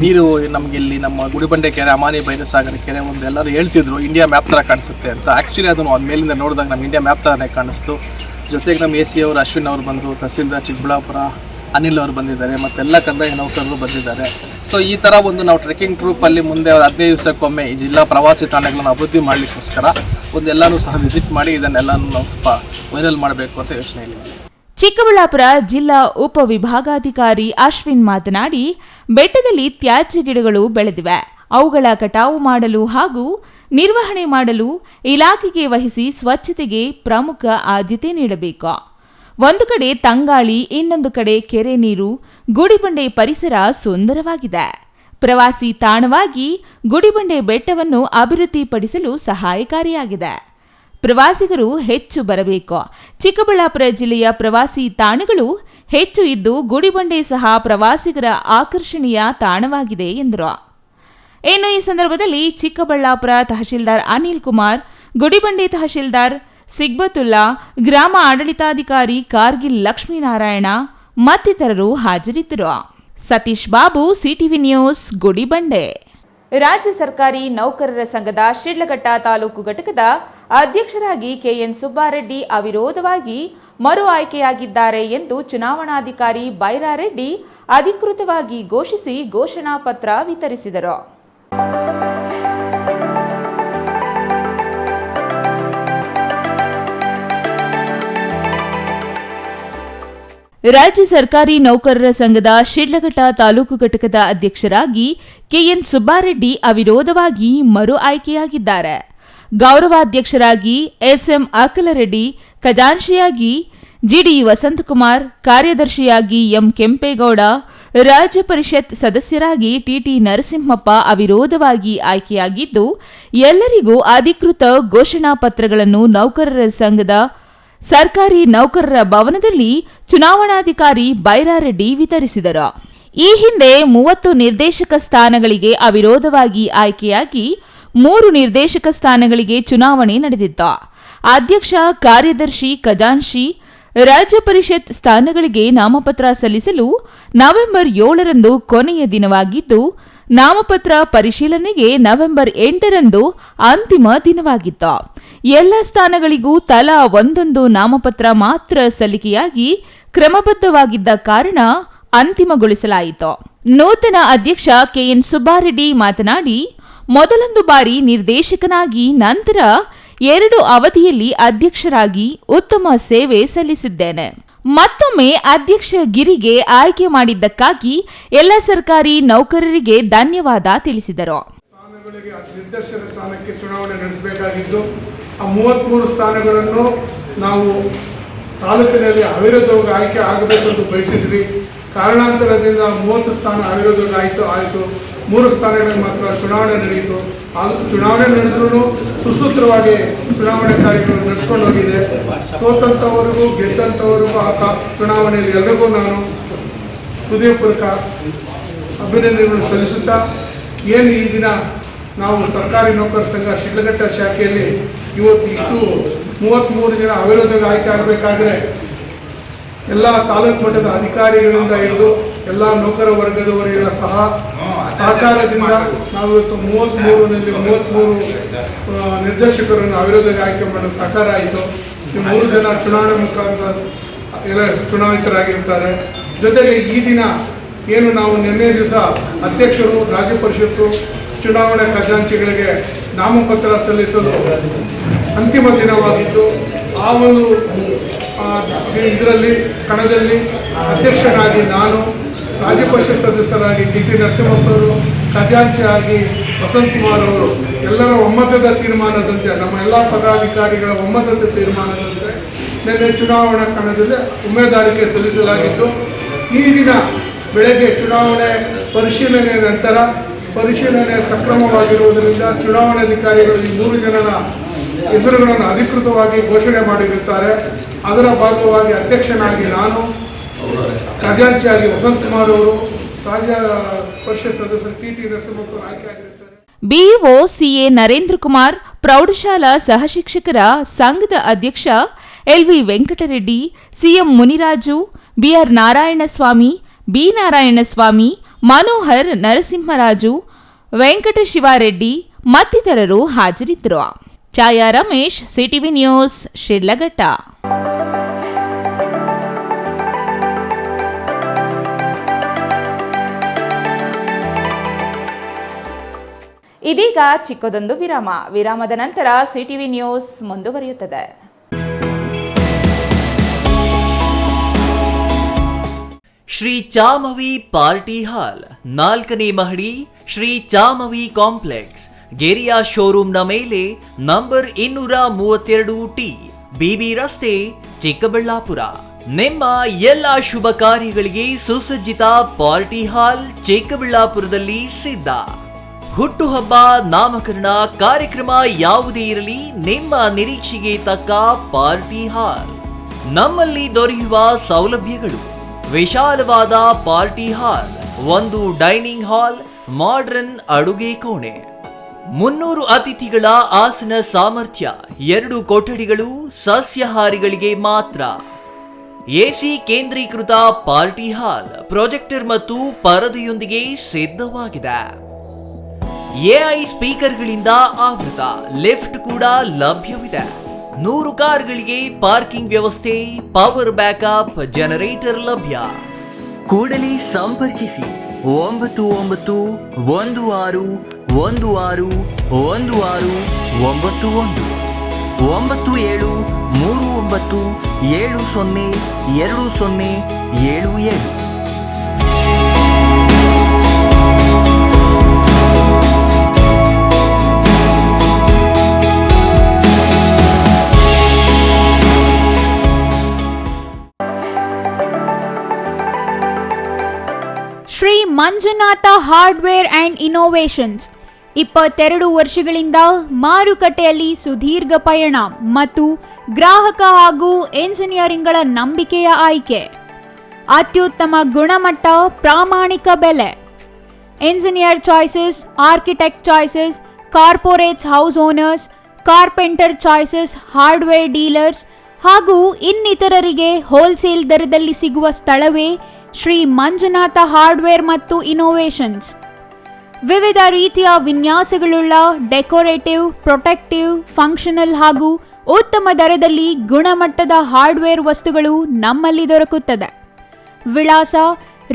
ನೀರು ನಮಗೆ ಇಲ್ಲಿ ನಮ್ಮ ಗುಡಿಬಂಡೆ ಕೆರೆ, ಅಮಾನಿ ಬೈರಸಾಗರ ಕೆರೆ ಒಂದು ಎಲ್ಲರೂ ಹೇಳ್ತಿದ್ರು ಇಂಡಿಯಾ ಮ್ಯಾಪ್ ಥರ ಕಾಣಿಸುತ್ತೆ ಅಂತ. ಆ್ಯಕ್ಚುಲಿ ಅದನ್ನು ಒಂದು ಮೇಲಿಂದ ನೋಡಿದಾಗ ನಮ್ಮ ಇಂಡಿಯಾ ಮ್ಯಾಪ್ ಥರನೇ ಕಾಣಿಸ್ತು. ಜೊತೆಗೆ ನಮ್ಮ AC ಅವರು ಅಶ್ವಿನ್ ಅವರು ಬಂದರು, ತಹಸೀಲ್ದಾರ್ ಚಿಕ್ಕಬಳ್ಳಾಪುರ ಅನಿಲ್ ಅವರು ಬಂದಿದ್ದಾರೆ, ಮತ್ತೆಲ್ಲ ಕಂದಾಯ ನೌಕರರು ಬಂದಿದ್ದಾರೆ. ಸೊ ಈ ಥರ ಒಂದು ನಾವು ಟ್ರೆಕ್ಕಿಂಗ್ ಗ್ರೂಪಲ್ಲಿ ಮುಂದೆ 15 ದಿವಸಕ್ಕೊಮ್ಮೆ ಈ ಜಿಲ್ಲಾ ಪ್ರವಾಸಿ ತಾಣಗಳನ್ನು ಅಭಿವೃದ್ಧಿ ಮಾಡಲಿಕ್ಕೋಸ್ಕರ ಒಂದೆಲ್ಲನೂ ಸಹ ವಿಸಿಟ್ ಮಾಡಿ ಇದನ್ನೆಲ್ಲನೂ ನಾವು ಸ್ವಲ್ಪ ವೈರಲ್ ಮಾಡಬೇಕು ಅಂತ ಯೋಚನೆಯಲ್ಲಿ. ಚಿಕ್ಕಬಳ್ಳಾಪುರ ಜಿಲ್ಲಾ ಉಪವಿಭಾಗಾಧಿಕಾರಿ ಅಶ್ವಿನ್ ಮಾತನಾಡಿ, ಬೆಟ್ಟದಲ್ಲಿ ತ್ಯಾಜ್ಯ ಗಿಡಗಳು ಬೆಳೆದಿವೆ. ಅವುಗಳ ಕಟಾವು ಮಾಡಲು ಹಾಗೂ ನಿರ್ವಹಣೆ ಮಾಡಲು ಇಲಾಖೆಗೆ ವಹಿಸಿ ಸ್ವಚ್ಛತೆಗೆ ಪ್ರಮುಖ ಆದ್ಯತೆ ನೀಡಬೇಕು. ಒಂದು ಕಡೆ ತಂಗಾಳಿ, ಇನ್ನೊಂದು ಕಡೆ ಕೆರೆ ನೀರು. ಗುಡಿಬಂಡೆ ಪರಿಸರ ಸುಂದರವಾಗಿದೆ. ಪ್ರವಾಸಿ ತಾಣವಾಗಿ ಗುಡಿಬಂಡೆ ಬೆಟ್ಟವನ್ನು ಅಭಿವೃದ್ಧಿಪಡಿಸಲು ಸಹಾಯಕಾರಿಯಾಗಿದೆ. ಪ್ರವಾಸಿಗರು ಹೆಚ್ಚು ಬರಬೇಕು. ಚಿಕ್ಕಬಳ್ಳಾಪುರ ಜಿಲ್ಲೆಯ ಪ್ರವಾಸಿ ತಾಣಗಳು ಹೆಚ್ಚು ಇದ್ದು ಗುಡಿಬಂಡೆ ಸಹ ಪ್ರವಾಸಿಗರ ಆಕರ್ಷಣೀಯ ತಾಣವಾಗಿದೆ ಎಂದರು. ಇನ್ನು ಈ ಸಂದರ್ಭದಲ್ಲಿ ಚಿಕ್ಕಬಳ್ಳಾಪುರ ತಹಶೀಲ್ದಾರ್ ಅನಿಲ್ ಕುಮಾರ್, ಗುಡಿಬಂಡೆ ತಹಶೀಲ್ದಾರ್ ಸಿಗ್ಬತುಲ್ಲಾ, ಗ್ರಾಮ ಆಡಳಿತಾಧಿಕಾರಿ ಕಾರ್ಗಿಲ್ ಲಕ್ಷ್ಮೀನಾರಾಯಣ ಮತ್ತಿತರರು ಹಾಜರಿದ್ದರು. Satish Babu, CTV news, Gudibande. ರಾಜ್ಯ ಸರ್ಕಾರಿ ನೌಕರರ ಸಂಘದ ಶಿಡ್ಲಘಟ್ಟ ತಾಲೂಕು ಘಟಕದ ಅಧ್ಯಕ್ಷರಾಗಿ ಕೆಎನ್ ಸುಬ್ಬಾರೆಡ್ಡಿ ಅವಿರೋಧವಾಗಿ ಮರು ಆಯ್ಕೆಯಾಗಿದ್ದಾರೆ ಎಂದು ಚುನಾವಣಾಧಿಕಾರಿ ಬೈರಾರೆಡ್ಡಿ ಅಧಿಕೃತವಾಗಿ ಘೋಷಿಸಿ ಘೋಷಣಾ ಪತ್ರ ವಿತರಿಸಿದರು. ರಾಜ್ಯ ಸರ್ಕಾರಿ ನೌಕರರ ಸಂಘದ ಶಿಡ್ಲಘಟ್ಟ ತಾಲೂಕು ಘಟಕದ ಅಧ್ಯಕ್ಷರಾಗಿ ಕೆಎನ್ ಸುಬ್ಬಾರೆಡ್ಡಿ ಅವಿರೋಧವಾಗಿ ಮರು ಆಯ್ಕೆಯಾಗಿದ್ದಾರೆ. ಗೌರವಾಧ್ಯಕ್ಷರಾಗಿ SM ಅಕಲರೆಡ್ಡಿ, ಖಜಾಂಚಿಯಾಗಿ GD ವಸಂತಕುಮಾರ್, ಕಾರ್ಯದರ್ಶಿಯಾಗಿ M ಕೆಂಪೇಗೌಡ, ರಾಜ್ಯ ಪರಿಷತ್ ಸದಸ್ಯರಾಗಿ TT ನರಸಿಂಹಪ್ಪ ಅವಿರೋಧವಾಗಿ ಆಯ್ಕೆಯಾಗಿದ್ದು, ಎಲ್ಲರಿಗೂ ಅಧಿಕೃತ ಘೋಷಣಾ ಪತ್ರಗಳನ್ನು ನೌಕರರ ಸಂಘದ ಸರ್ಕಾರಿ ನೌಕರರ ಭವನದಲ್ಲಿ ಚುನಾವಣಾಧಿಕಾರಿ ಬೈರಾರೆಡ್ಡಿ ವಿತರಿಸಿದರು. ಈ ಹಿಂದೆ 30 ನಿರ್ದೇಶಕ ಸ್ಥಾನಗಳಿಗೆ ಅವಿರೋಧವಾಗಿ ಆಯ್ಕೆಯಾಗಿ 3 ನಿರ್ದೇಶಕ ಸ್ಥಾನಗಳಿಗೆ ಚುನಾವಣೆ ನಡೆದಿತ್ತು. ಅಧ್ಯಕ್ಷ, ಕಾರ್ಯದರ್ಶಿ, ಖಜಾಂಚಿ, ರಾಜ್ಯ ಪರಿಷತ್ ಸ್ಥಾನಗಳಿಗೆ ನಾಮಪತ್ರ ಸಲ್ಲಿಸಲು ನವೆಂಬರ್ 7ರಂದು ಕೊನೆಯ ದಿನವಾಗಿದ್ದು, ನಾಮಪತ್ರ ಪರಿಶೀಲನೆಗೆ ನವೆಂಬರ್ 8ರಂದು ಅಂತಿಮ ದಿನವಾಗಿತ್ತು. ಎಲ್ಲ ಸ್ಥಾನಗಳಿಗೂ ತಲಾ ಒಂದೊಂದು ನಾಮಪತ್ರ ಮಾತ್ರ ಸಲ್ಲಿಕೆಯಾಗಿ ಕ್ರಮಬದ್ಧವಾಗಿದ್ದ ಕಾರಣ ಅಂತಿಮಗೊಳಿಸಲಾಯಿತು. ನೂತನ ಅಧ್ಯಕ್ಷ ಕೆಎನ್ ಸುಬ್ಬಾರೆಡ್ಡಿ ಮಾತನಾಡಿ, ಮೊದಲೊಂದು ಬಾರಿ ನಿರ್ದೇಶಕನಾಗಿ ನಂತರ 2 ಅವಧಿಯಲ್ಲಿ ಅಧ್ಯಕ್ಷರಾಗಿ ಉತ್ತಮ ಸೇವೆ ಸಲ್ಲಿಸಿದ್ದೇನೆ. ಮತ್ತೊಮ್ಮೆ ಅಧ್ಯಕ್ಷ ಗಿರಿಗೆ ಆಯ್ಕೆ ಮಾಡಿದ್ದಕ್ಕಾಗಿ ಎಲ್ಲ ಸರ್ಕಾರಿ ನೌಕರರಿಗೆ ಧನ್ಯವಾದ ತಿಳಿಸಿದರು. ನಿರ್ದೇಶಕ ಸ್ಥಾನಕ್ಕೆ ಚುನಾವಣೆ ನಡೆಸಬೇಕಾಗಿದ್ದು ಆ 33 ಸ್ಥಾನಗಳನ್ನು ನಾವು ತಾಲೂಕಿನಲ್ಲಿ ಅವಿರೋಧವಾಗಿ ಆಯ್ಕೆ ಆಗಬೇಕೆಂದು ಬಯಸಿದ್ವಿ. ಕಾರಣಾಂತರದಿಂದ 30 ಸ್ಥಾನ ಅವಿರೋಧವಾಗಿ ಆಯಿತು 3 ಸ್ಥಾನಗಳಲ್ಲಿ ಮಾತ್ರ ಚುನಾವಣೆ ನಡೆಯಿತು. ಅದು ಚುನಾವಣೆ ನಡೆದ್ರೂ ಸುಸೂತ್ರವಾಗಿ ಚುನಾವಣೆ ಕಾರ್ಯಗಳು ನಡೆಸ್ಕೊಂಡು ಹೋಗಿದೆ. ಸೋತಂಥವರಿಗೂ ಗೆದ್ದಂಥವರಿಗೂ ಆ ಚುನಾವಣೆಯಲ್ಲಿ ಎಲ್ಲರಿಗೂ ನಾನು ಹೃದಯಪೂರ್ವಕ ಅಭಿನಂದನೆಗಳನ್ನು ಸಲ್ಲಿಸುತ್ತಾ, ಏನು ಈ ದಿನ ನಾವು ಸರ್ಕಾರಿ ನೌಕರ ಸಂಘ ಶಿಡ್ಲಘಟ್ಟ ಶಾಖೆಯಲ್ಲಿ ಇವತ್ತು ಇಷ್ಟು 33 ಜನ ಅವಿರೋಧವಾಗಿ ಆಯ್ಕೆ ಆಗಬೇಕಾದ್ರೆ ಎಲ್ಲ ತಾಲೂಕು ಮಟ್ಟದ ಅಧಿಕಾರಿಗಳಿಂದ ಹಿಡಿದು ಎಲ್ಲ ನೌಕರ ವರ್ಗದವರ ಸಹಕಾರದಿಂದ ನಾವು ಇವತ್ತು 33 ನಿರ್ದೇಶಕರನ್ನು ಅವಿರೋಧವಾಗಿ ಆಯ್ಕೆ ಮಾಡಲು ಸಹಕಾರ ಆಯಿತು. ಈ 3 ಜನ ಚುನಾವಣೆ ಮುಖಾಂತರ ಎಲ್ಲ ಚುನಾಯಿತರಾಗಿರ್ತಾರೆ. ಜೊತೆಗೆ ಈ ದಿನ ಏನು ನಾವು ನಿನ್ನೆ ದಿವಸ ಅಧ್ಯಕ್ಷರು, ರಾಜ್ಯ ಪರಿಷತ್ತು, ಚುನಾವಣಾ ಖಜಾಂಚಿಗಳಿಗೆ ನಾಮಪತ್ರ ಸಲ್ಲಿಸಲು ಅಂತಿಮ ದಿನವಾಗಿದ್ದು, ಆ ಒಂದು ಇದರಲ್ಲಿ ಕಣದಲ್ಲಿ ಅಧ್ಯಕ್ಷನಾಗಿ ನಾನು, ರಾಜ್ಯ ಪರಿಷತ್ ಸದಸ್ಯರಾಗಿ ಡಿ ಟಿ ನರಸಿಂಹಪ್ಪವರು, ಖಜಾಂಚಿಯಾಗಿ ವಸಂತ್ ಕುಮಾರ್ ಅವರು ಎಲ್ಲರ ಒಮ್ಮತದ ತೀರ್ಮಾನದಂತೆ, ನಮ್ಮ ಎಲ್ಲ ಪದಾಧಿಕಾರಿಗಳ ಒಮ್ಮತದ ತೀರ್ಮಾನದಂತೆ ನಿನ್ನೆ ಚುನಾವಣಾ ಕಣದಲ್ಲಿ ಉಮೇದುವಾರಿಕೆ ಸಲ್ಲಿಸಲಾಗಿದ್ದು, ಈ ದಿನ ಬೆಳಗ್ಗೆ ಚುನಾವಣೆ ಪರಿಶೀಲನೆ ನಂತರ ಪರಿಶೀಲನೆ ಸಕ್ರಮವಾಗಿರುವುದರಿಂದ ಚುನಾವಣಾಧಿಕಾರಿಗಳು ಈ 3 ಜನರ ಹೆಸರುಗಳನ್ನು ಅಧಿಕೃತವಾಗಿ ಘೋಷಣೆ ಮಾಡಿರುತ್ತಾರೆ. ಅದರ ಭಾಗವಾಗಿ ಅಧ್ಯಕ್ಷನಾಗಿ ನಾನು, ಖಜಾಂಚಿಯಾಗಿ ವಸಂತ್ ಕುಮಾರ್ ಅವರು, ರಾಜ್ಯ ಪರಿಷತ್ ಸದಸ್ಯರು ಟಿ ಟಿ ನರಸಿಂಹಪ್ಪರು ಆಯ್ಕೆಯಾಗಿರುತ್ತಾರೆ. ಬಿಇಒ ಸಿಎ ನರೇಂದ್ರ ಕುಮಾರ್, ಪ್ರೌಢಶಾಲಾ ಸಹಶಿಕ್ಷಕರ ಸಂಘದ ಅಧ್ಯಕ್ಷ LV Venkatareddy, CM Muniraju, BR Narayanaswamy, B Narayanaswamy, Manohar Narasimharaju, Venkatashivareddy ಮತ್ತಿತರರು ಹಾಜರಿದ್ದರು. Chaya Ramesh, CTV news, Shidlaghatta. ಇದೀಗ ಚಿಕ್ಕದೊಂದು ವಿರಾಮ. ವಿರಾಮದ ನಂತರ ಸಿಟಿವಿ ನ್ಯೂಸ್ ಮುಂದುವರಿಯುತ್ತದೆ. ಶ್ರೀ ಚಾಮವಿ ಪಾರ್ಟಿ ಹಾಲ್, 4ನೇ ಮಹಡಿ, ಶ್ರೀ ಚಾಮವಿ ಕಾಂಪ್ಲೆಕ್ಸ್, ಗೆರಿಯಾ ಶೋರೂಮ್ನ ಮೇಲೆ, ನಂಬರ್ 232T, ಬಿಬಿ ರಸ್ತೆ, ಚಿಕ್ಕಬಳ್ಳಾಪುರ. ನಿಮ್ಮ ಎಲ್ಲ ಶುಭ ಕಾರ್ಯಗಳಿಗೆ ಸುಸಜ್ಜಿತ ಪಾರ್ಟಿ ಹಾಲ್ ಚಿಕ್ಕಬಳ್ಳಾಪುರದಲ್ಲಿ ಸಿದ್ಧ. ಹುಟ್ಟುಹಬ್ಬ, ನಾಮಕರಣ, ಕಾರ್ಯಕ್ರಮ ಯಾವುದೇ ಇರಲಿ, ನಿಮ್ಮ ನಿರೀಕ್ಷೆಗೆ ತಕ್ಕ ಪಾರ್ಟಿ ಹಾಲ್. ನಮ್ಮಲ್ಲಿ ದೊರೆಯುವ ಸೌಲಭ್ಯಗಳು: ವಿಶಾಲವಾದ party hall, 1 dining hall, modern ಅಡುಗೆ ಕೋಣೆ, 300 ಅತಿಥಿಗಳ ಆಸನ ಸಾಮರ್ಥ್ಯ, 2 ಕೊಠಡಿಗಳು ಸಸ್ಯಾಹಾರಿಗಳಿಗೆ ಮಾತ್ರ, ಎಸಿ ಕೇಂದ್ರೀಕೃತ ಪಾರ್ಟಿ ಹಾಲ್, ಪ್ರೊಜೆಕ್ಟರ್ ಮತ್ತು ಪರದೆಯೊಂದಿಗೆ ಸಿದ್ಧವಾಗಿದೆ. ಎಐ ಸ್ಪೀಕರ್ಗಳಿಂದ ಆವೃತ, ಲಿಫ್ಟ್ ಕೂಡ ಲಭ್ಯವಿದೆ. 100 ಕಾರ್ಗಳಿಗೆ ಪಾರ್ಕಿಂಗ್ ವ್ಯವಸ್ಥೆ, ಪವರ್ ಬ್ಯಾಕಪ್ ಜನರೇಟರ್ ಲಭ್ಯ. ಕೂಡಲೇ ಸಂಪರ್ಕಿಸಿ 9916161691 9739702077. Shri Manjunatha hardware and innovations 22 ವರ್ಷಗಳಿಂದ ಮಾರುಕಟ್ಟೆಯಲ್ಲಿ ಸುದೀರ್ಘ ಪಯಣ ಮತ್ತು ಗ್ರಾಹಕ ಹಾಗೂ ಎಂಜಿನಿಯರಿಂಗ್ಗಳ ನಂಬಿಕೆಯ ಆಯ್ಕೆ. ಅತ್ಯುತ್ತಮ ಗುಣಮಟ್ಟ, ಪ್ರಾಮಾಣಿಕ ಬೆಲೆ. Engineer choices, architect choices, corporates house owners, carpenter choices, hardware dealers ಹಾಗೂ ಇನ್ನಿತರರಿಗೆ ಹೋಲ್ಸೇಲ್ ದರದಲ್ಲಿ ಸಿಗುವ ಸ್ಥಳವೇ ಶ್ರೀ ಮಂಜುನಾಥ ಹಾರ್ಡ್ವೇರ್ ಮತ್ತು ಇನೋವೇಷನ್ಸ್. ವಿವಿಧ ರೀತಿಯ ವಿನ್ಯಾಸಗಳುಳ್ಳ ಡೆಕೋರೇಟಿವ್, ಪ್ರೊಟೆಕ್ಟಿವ್, ಫಂಕ್ಷನಲ್ ಹಾಗೂ ಉತ್ತಮ ದರದಲ್ಲಿ ಗುಣಮಟ್ಟದ ಹಾರ್ಡ್ವೇರ್ ವಸ್ತುಗಳು ನಮ್ಮಲ್ಲಿ ದೊರಕುತ್ತದೆ. ವಿಳಾಸ: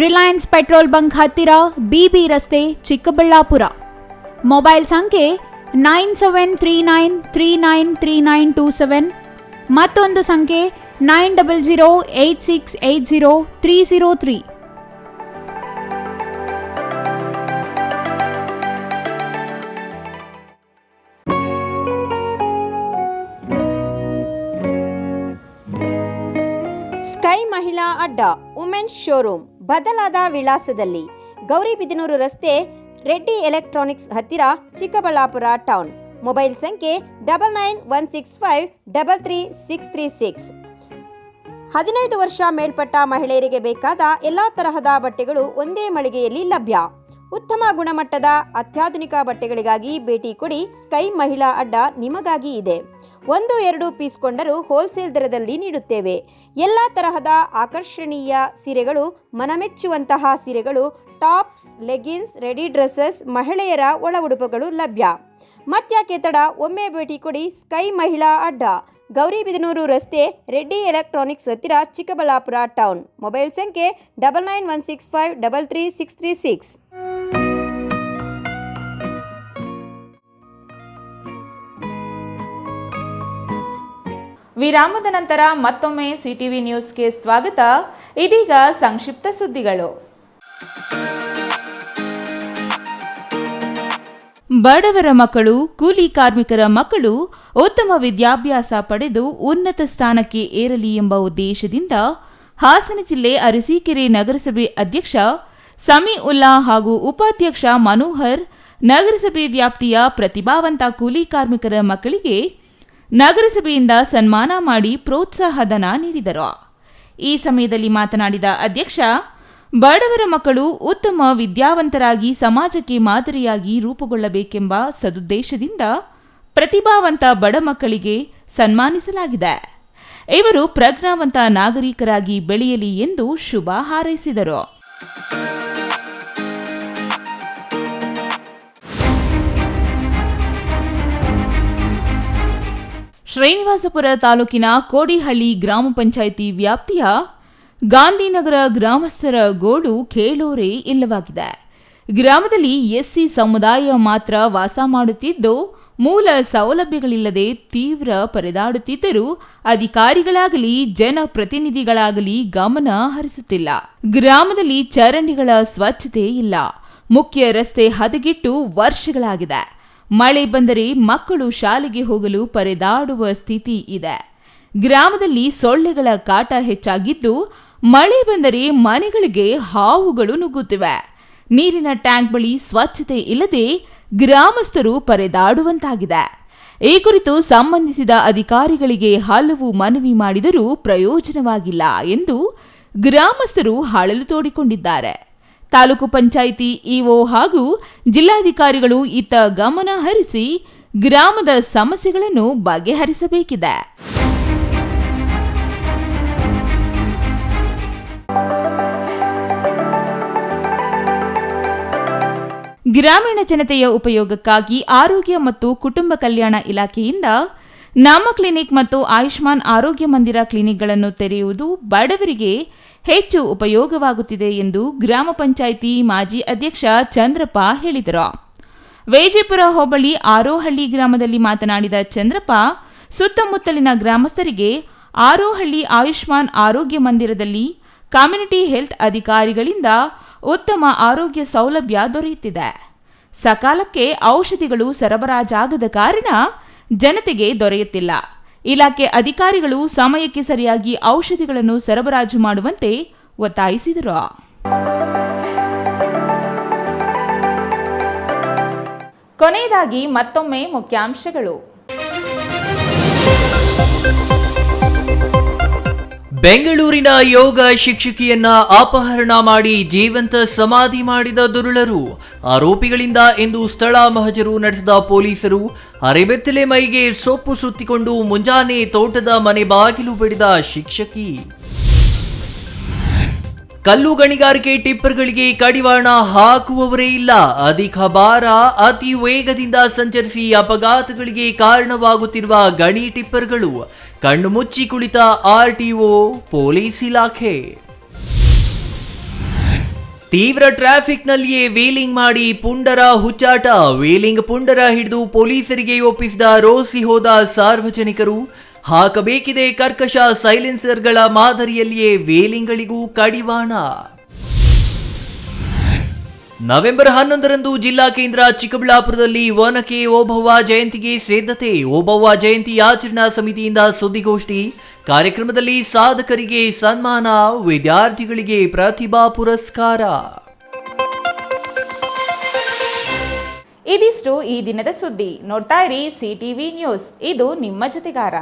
ರಿಲಯನ್ಸ್ ಪೆಟ್ರೋಲ್ ಬಂಕ್ ಹತ್ತಿರ, ಬಿಬಿ ರಸ್ತೆ, ಚಿಕ್ಕಬಳ್ಳಾಪುರ. ಮೊಬೈಲ್ ಸಂಖ್ಯೆ 9739393927, ಮತ್ತೊಂದು ಸಂಖ್ಯೆ 9008680303. ಸ್ಕೈ ಮಹಿಳಾ ಅಡ್ಡ ವುಮೆನ್ಸ್ ಶೋರೂಮ್ ಬದಲಾದ ವಿಳಾಸದಲ್ಲಿ ಗೌರಿಬಿದನೂರು ರಸ್ತೆ, ರೆಡ್ಡಿ ಎಲೆಕ್ಟ್ರಾನಿಕ್ಸ್ ಹತ್ತಿರ, ಚಿಕ್ಕಬಳ್ಳಾಪುರ ಟೌನ್. ಮೊಬೈಲ್ ಸಂಖ್ಯೆ 9916533636. 15 ವರ್ಷ ಮೇಲ್ಪಟ್ಟ ಮಹಿಳೆಯರಿಗೆ ಬೇಕಾದ ಎಲ್ಲ ತರಹದ ಬಟ್ಟೆಗಳು ಒಂದೇ ಮಳಿಗೆಯಲ್ಲಿ ಲಭ್ಯ. ಉತ್ತಮ ಗುಣಮಟ್ಟದ ಅತ್ಯಾಧುನಿಕ ಬಟ್ಟೆಗಳಿಗಾಗಿ ಭೇಟಿ ಕೊಡಿ. ಸ್ಕೈ ಮಹಿಳಾ ಅಡ್ಡ ನಿಮಗಾಗಿ ಇದೆ. 1-2 ಪೀಸ್ ಕೊಂಡರೂ ಹೋಲ್ಸೇಲ್ ದರದಲ್ಲಿ ನೀಡುತ್ತೇವೆ. ಎಲ್ಲ ತರಹದ ಆಕರ್ಷಣೀಯ ಸೀರೆಗಳು, ಮನಮೆಚ್ಚುವಂತಹ ಸೀರೆಗಳು, ಟಾಪ್ಸ್, ಲೆಗಿನ್ಸ್, ರೆಡಿ ಡ್ರೆಸ್ಸಸ್, ಮಹಿಳೆಯರ ಒಳ ಉಡುಪುಗಳು ಲಭ್ಯ. ಮತ್ತ್ಯಾಕೆ ತಡ, ಒಮ್ಮೆ ಭೇಟಿ ಕೊಡಿ. ಸ್ಕೈ ಮಹಿಳಾ ಅಡ್ಡ, ಗೌರಿಬಿದನೂರು ರಸ್ತೆ, ರೆಡ್ಡಿ ಎಲೆಕ್ಟ್ರಾನಿಕ್ಸ್ ಹತ್ತಿರ, ಚಿಕ್ಕಬಳ್ಳಾಪುರ ಟೌನ್. ಮೊಬೈಲ್ ಸಂಖ್ಯೆ 9916533636. ವಿರಾಮದ ನಂತರ ಮತ್ತೊಮ್ಮೆ ಸಿಟಿವಿ ನ್ಯೂಸ್ಗೆ ಸ್ವಾಗತ. ಇದೀಗ ಸಂಕ್ಷಿಪ್ತ ಸುದ್ದಿಗಳು. ಬಡವರ ಮಕ್ಕಳು, ಕೂಲಿ ಕಾರ್ಮಿಕರ ಮಕ್ಕಳು ಉತ್ತಮ ವಿದ್ಯಾಭ್ಯಾಸ ಪಡೆದು ಉನ್ನತ ಸ್ಥಾನಕ್ಕೆ ಏರಲಿ ಎಂಬ ಉದ್ದೇಶದಿಂದ ಹಾಸನ ಜಿಲ್ಲೆ ಅರಸೀಕೆರೆ ನಗರಸಭೆ ಅಧ್ಯಕ್ಷ ಸಮೀಉಲ್ಲಾ ಹಾಗೂ ಉಪಾಧ್ಯಕ್ಷ ಮನೋಹರ್ ನಗರಸಭೆ ವ್ಯಾಪ್ತಿಯ ಪ್ರತಿಭಾವಂತ ಕೂಲಿ ಕಾರ್ಮಿಕರ ಮಕ್ಕಳಿಗೆ ನಗರಸಭೆಯಿಂದ ಸನ್ಮಾನ ಮಾಡಿ ಪ್ರೋತ್ಸಾಹಧನ ನೀಡಿದರು. ಈ ಸಮಯದಲ್ಲಿ ಮಾತನಾಡಿದ ಅಧ್ಯಕ್ಷ, ಬಡವರ ಮಕ್ಕಳು ಉತ್ತಮ ವಿದ್ಯಾವಂತರಾಗಿ ಸಮಾಜಕ್ಕೆ ಮಾದರಿಯಾಗಿ ರೂಪುಗೊಳ್ಳಬೇಕೆಂಬ ಸದುದ್ದೇಶದಿಂದ ಪ್ರತಿಭಾವಂತ ಬಡ ಮಕ್ಕಳಿಗೆ ಸನ್ಮಾನಿಸಲಾಗಿದೆ. ಇವರು ಪ್ರಜ್ಞಾವಂತ ನಾಗರಿಕರಾಗಿ ಬೆಳೆಯಲಿ ಎಂದು ಶುಭ ಹಾರೈಸಿದರು. ಶ್ರೀನಿವಾಸಪುರ ತಾಲೂಕಿನ ಕೋಡಿಹಳ್ಳಿ ಗ್ರಾಮ ಪಂಚಾಯಿತಿ ವ್ಯಾಪ್ತಿಯ ಗಾಂಧಿನಗರ ಗ್ರಾಮಸ್ಥರ ಗೋಳು ಕೇಳೋರೇ ಇಲ್ಲವಾಗಿದೆ. ಗ್ರಾಮದಲ್ಲಿ ಎಸ್ಸಿ ಸಮುದಾಯ ಮಾತ್ರ ವಾಸ ಮಾಡುತ್ತಿದ್ದು ಮೂಲ ಸೌಲಭ್ಯಗಳಿಲ್ಲದೆ ತೀವ್ರ ಪರದಾಡುತ್ತಿದ್ದರೂ ಅಧಿಕಾರಿಗಳಾಗಲಿ ಜನಪ್ರತಿನಿಧಿಗಳಾಗಲಿ ಗಮನ ಹರಿಸುತ್ತಿಲ್ಲ. ಗ್ರಾಮದಲ್ಲಿ ಚರಂಡಿಗಳ ಸ್ವಚ್ಛತೆ ಇಲ್ಲ. ಮುಖ್ಯ ರಸ್ತೆ ಹದಗೆಟ್ಟು ವರ್ಷಗಳಾಗಿದೆ. ಮಳೆ ಬಂದರೆ ಮಕ್ಕಳು ಶಾಲೆಗೆ ಹೋಗಲು ಪರದಾಡುವ ಸ್ಥಿತಿ ಇದೆ. ಗ್ರಾಮದಲ್ಲಿ ಸೊಳ್ಳೆಗಳ ಕಾಟ ಹೆಚ್ಚಾಗಿದ್ದು ಮಳೆ ಬಂದರೆ ಮನೆಗಳಿಗೆ ಹಾವುಗಳು ನುಗ್ಗುತ್ತಿವೆ. ನೀರಿನ ಟ್ಯಾಂಕ್ ಬಳಿ ಸ್ವಚ್ಛತೆ ಇಲ್ಲದೆ ಗ್ರಾಮಸ್ಥರು ಪರದಾಡುವಂತಾಗಿದೆ. ಈ ಕುರಿತು ಸಂಬಂಧಿಸಿದ ಅಧಿಕಾರಿಗಳಿಗೆ ಹಲವು ಮನವಿ ಮಾಡಿದರೂ ಪ್ರಯೋಜನವಾಗಿಲ್ಲ ಎಂದು ಗ್ರಾಮಸ್ಥರು ಅಳಲು ತೋಡಿಕೊಂಡಿದ್ದಾರೆ. ತಾಲೂಕು ಪಂಚಾಯಿತಿ ಇಒ ಹಾಗೂ ಜಿಲ್ಲಾಧಿಕಾರಿಗಳು ಇತ್ತ ಗಮನ ಹರಿಸಿ ಗ್ರಾಮದ ಸಮಸ್ಯೆಗಳನ್ನು ಬಗೆಹರಿಸಬೇಕಿದೆ. ಗ್ರಾಮೀಣ ಜನತೆಯ ಉಪಯೋಗಕ್ಕಾಗಿ ಆರೋಗ್ಯ ಮತ್ತು ಕುಟುಂಬ ಕಲ್ಯಾಣ ಇಲಾಖೆಯಿಂದ ನಮ್ಮ ಕ್ಲಿನಿಕ್ ಮತ್ತು ಆಯುಷ್ಮಾನ್ ಆರೋಗ್ಯ ಮಂದಿರ ಕ್ಲಿನಿಕ್ಗಳನ್ನು ತೆರೆಯುವುದು ಬಡವರಿಗೆ ಹೆಚ್ಚು ಉಪಯೋಗವಾಗುತ್ತಿದೆ ಎಂದು ಗ್ರಾಮ ಪಂಚಾಯಿತಿ ಮಾಜಿ ಅಧ್ಯಕ್ಷ ಚಂದ್ರಪ್ಪ ಹೇಳಿದರು. ವೇಜಿಪುರ ಹೋಬಳಿ ಆರೋಹಳ್ಳಿ ಗ್ರಾಮದಲ್ಲಿ ಮಾತನಾಡಿದ ಚಂದ್ರಪ್ಪ, ಸುತ್ತಮುತ್ತಲಿನ ಗ್ರಾಮಸ್ಥರಿಗೆ ಆರೋಹಳ್ಳಿ ಆಯುಷ್ಮಾನ್ ಆರೋಗ್ಯ ಮಂದಿರದಲ್ಲಿ ಕಮ್ಯುನಿಟಿ ಹೆಲ್ತ್ ಅಧಿಕಾರಿಗಳಿಂದ ಉತ್ತಮ ಆರೋಗ್ಯ ಸೌಲಭ್ಯ ದೊರೆಯುತ್ತಿದೆ. ಸಕಾಲಕ್ಕೆ ಔಷಧಿಗಳು ಸರಬರಾಜಾಗದ ಕಾರಣ ಜನತೆಗೆ ದೊರೆಯುತ್ತಿಲ್ಲ. ಇಲಾಖೆ ಅಧಿಕಾರಿಗಳು ಸಮಯಕ್ಕೆ ಸರಿಯಾಗಿ ಔಷಧಿಗಳನ್ನು ಸರಬರಾಜು ಮಾಡುವಂತೆ ಒತ್ತಾಯಿಸಿದರು. ಕೊನೆಯದಾಗಿ ಮತ್ತೊಮ್ಮೆ ಮುಖ್ಯಾಂಶಗಳು. ಬೆಂಗಳೂರಿನ ಯೋಗ ಶಿಕ್ಷಕಿಯನ್ನ ಅಪಹರಣ ಮಾಡಿ ಜೀವಂತ ಸಮಾಧಿ ಮಾಡಿದ ದುರುಳರು. ಆರೋಪಿಗಳಿಂದ ಎಂದು ಸ್ಥಳ ಮಹಜರು ನಡೆಸಿದ ಪೊಲೀಸರು. ಅರೆಬೆತ್ತಲೆ ಮೈಗೆ ಸೊಪ್ಪು ಸುತ್ತಿಕೊಂಡು ಮುಂಜಾನೆ ತೋಟದ ಮನೆ ಬಾಗಿಲು ಬಡಿದ ಶಿಕ್ಷಕಿ. ಕಲ್ಲು ಗಣಿಗಾರಿಕೆ ಟಿಪ್ಪರ್ಗಳಿಗೆ ಕಡಿವಾಣ ಹಾಕುವವರೇ ಇಲ್ಲ. ಅಧಿಕ ಭಾರ, ಅತಿ ವೇಗದಿಂದ ಸಂಚರಿಸಿ ಅಪಘಾತಗಳಿಗೆ ಕಾರಣವಾಗುತ್ತಿರುವ ಗಣಿ ಟಿಪ್ಪರ್ಗಳು. ಕಣ್ಣು ಮುಚ್ಚಿ ಕುಳಿತ ಆರ್ಟಿಒ, ಪೊಲೀಸ್ ಇಲಾಖೆ. ತೀವ್ರ ಟ್ರಾಫಿಕ್ನಲ್ಲಿಯೇ ವೀಲಿಂಗ್ ಮಾಡಿ ಪುಂಡರ ಹುಚ್ಚಾಟ. ವೀಲಿಂಗ್ ಪುಂಡರ ಹಿಡಿದು ಪೊಲೀಸರಿಗೆ ಒಪ್ಪಿಸಿದ ರೋಸಿ ಹೋದ ಸಾರ್ವಜನಿಕರು. ಹಾಕಬೇಕಿದೆ ಕರ್ಕಶ ಸೈಲೆನ್ಸರ್ಗಳ ಮಾದರಿಯಲ್ಲಿಯೇ ವೇಲಿಂಗಳಿಗೂ ಕಡಿವಾಣ. ನವೆಂಬರ್ 11ರಂದು ಜಿಲ್ಲಾ ಕೇಂದ್ರ ಚಿಕ್ಕಬಳ್ಳಾಪುರದಲ್ಲಿ ಒನಕೆ ಓಬವ್ವ ಜಯಂತಿಗೆ ಸಿದ್ಧತೆ. ಓಬವ್ವ ಜಯಂತಿ ಆಚರಣಾ ಸಮಿತಿಯಿಂದ ಸುದ್ದಿಗೋಷ್ಠಿ. ಕಾರ್ಯಕ್ರಮದಲ್ಲಿ ಸಾಧಕರಿಗೆ ಸನ್ಮಾನ, ವಿದ್ಯಾರ್ಥಿಗಳಿಗೆ ಪ್ರತಿಭಾ ಪುರಸ್ಕಾರ. ಇದಿಷ್ಟು ಈ ದಿನದ ಸುದ್ದಿ. ನೋಡ್ತಾ ಇರಿ CTV ನ್ಯೂಸ್, ಇದು ನಿಮ್ಮ ಜೊತೆಗಾರ.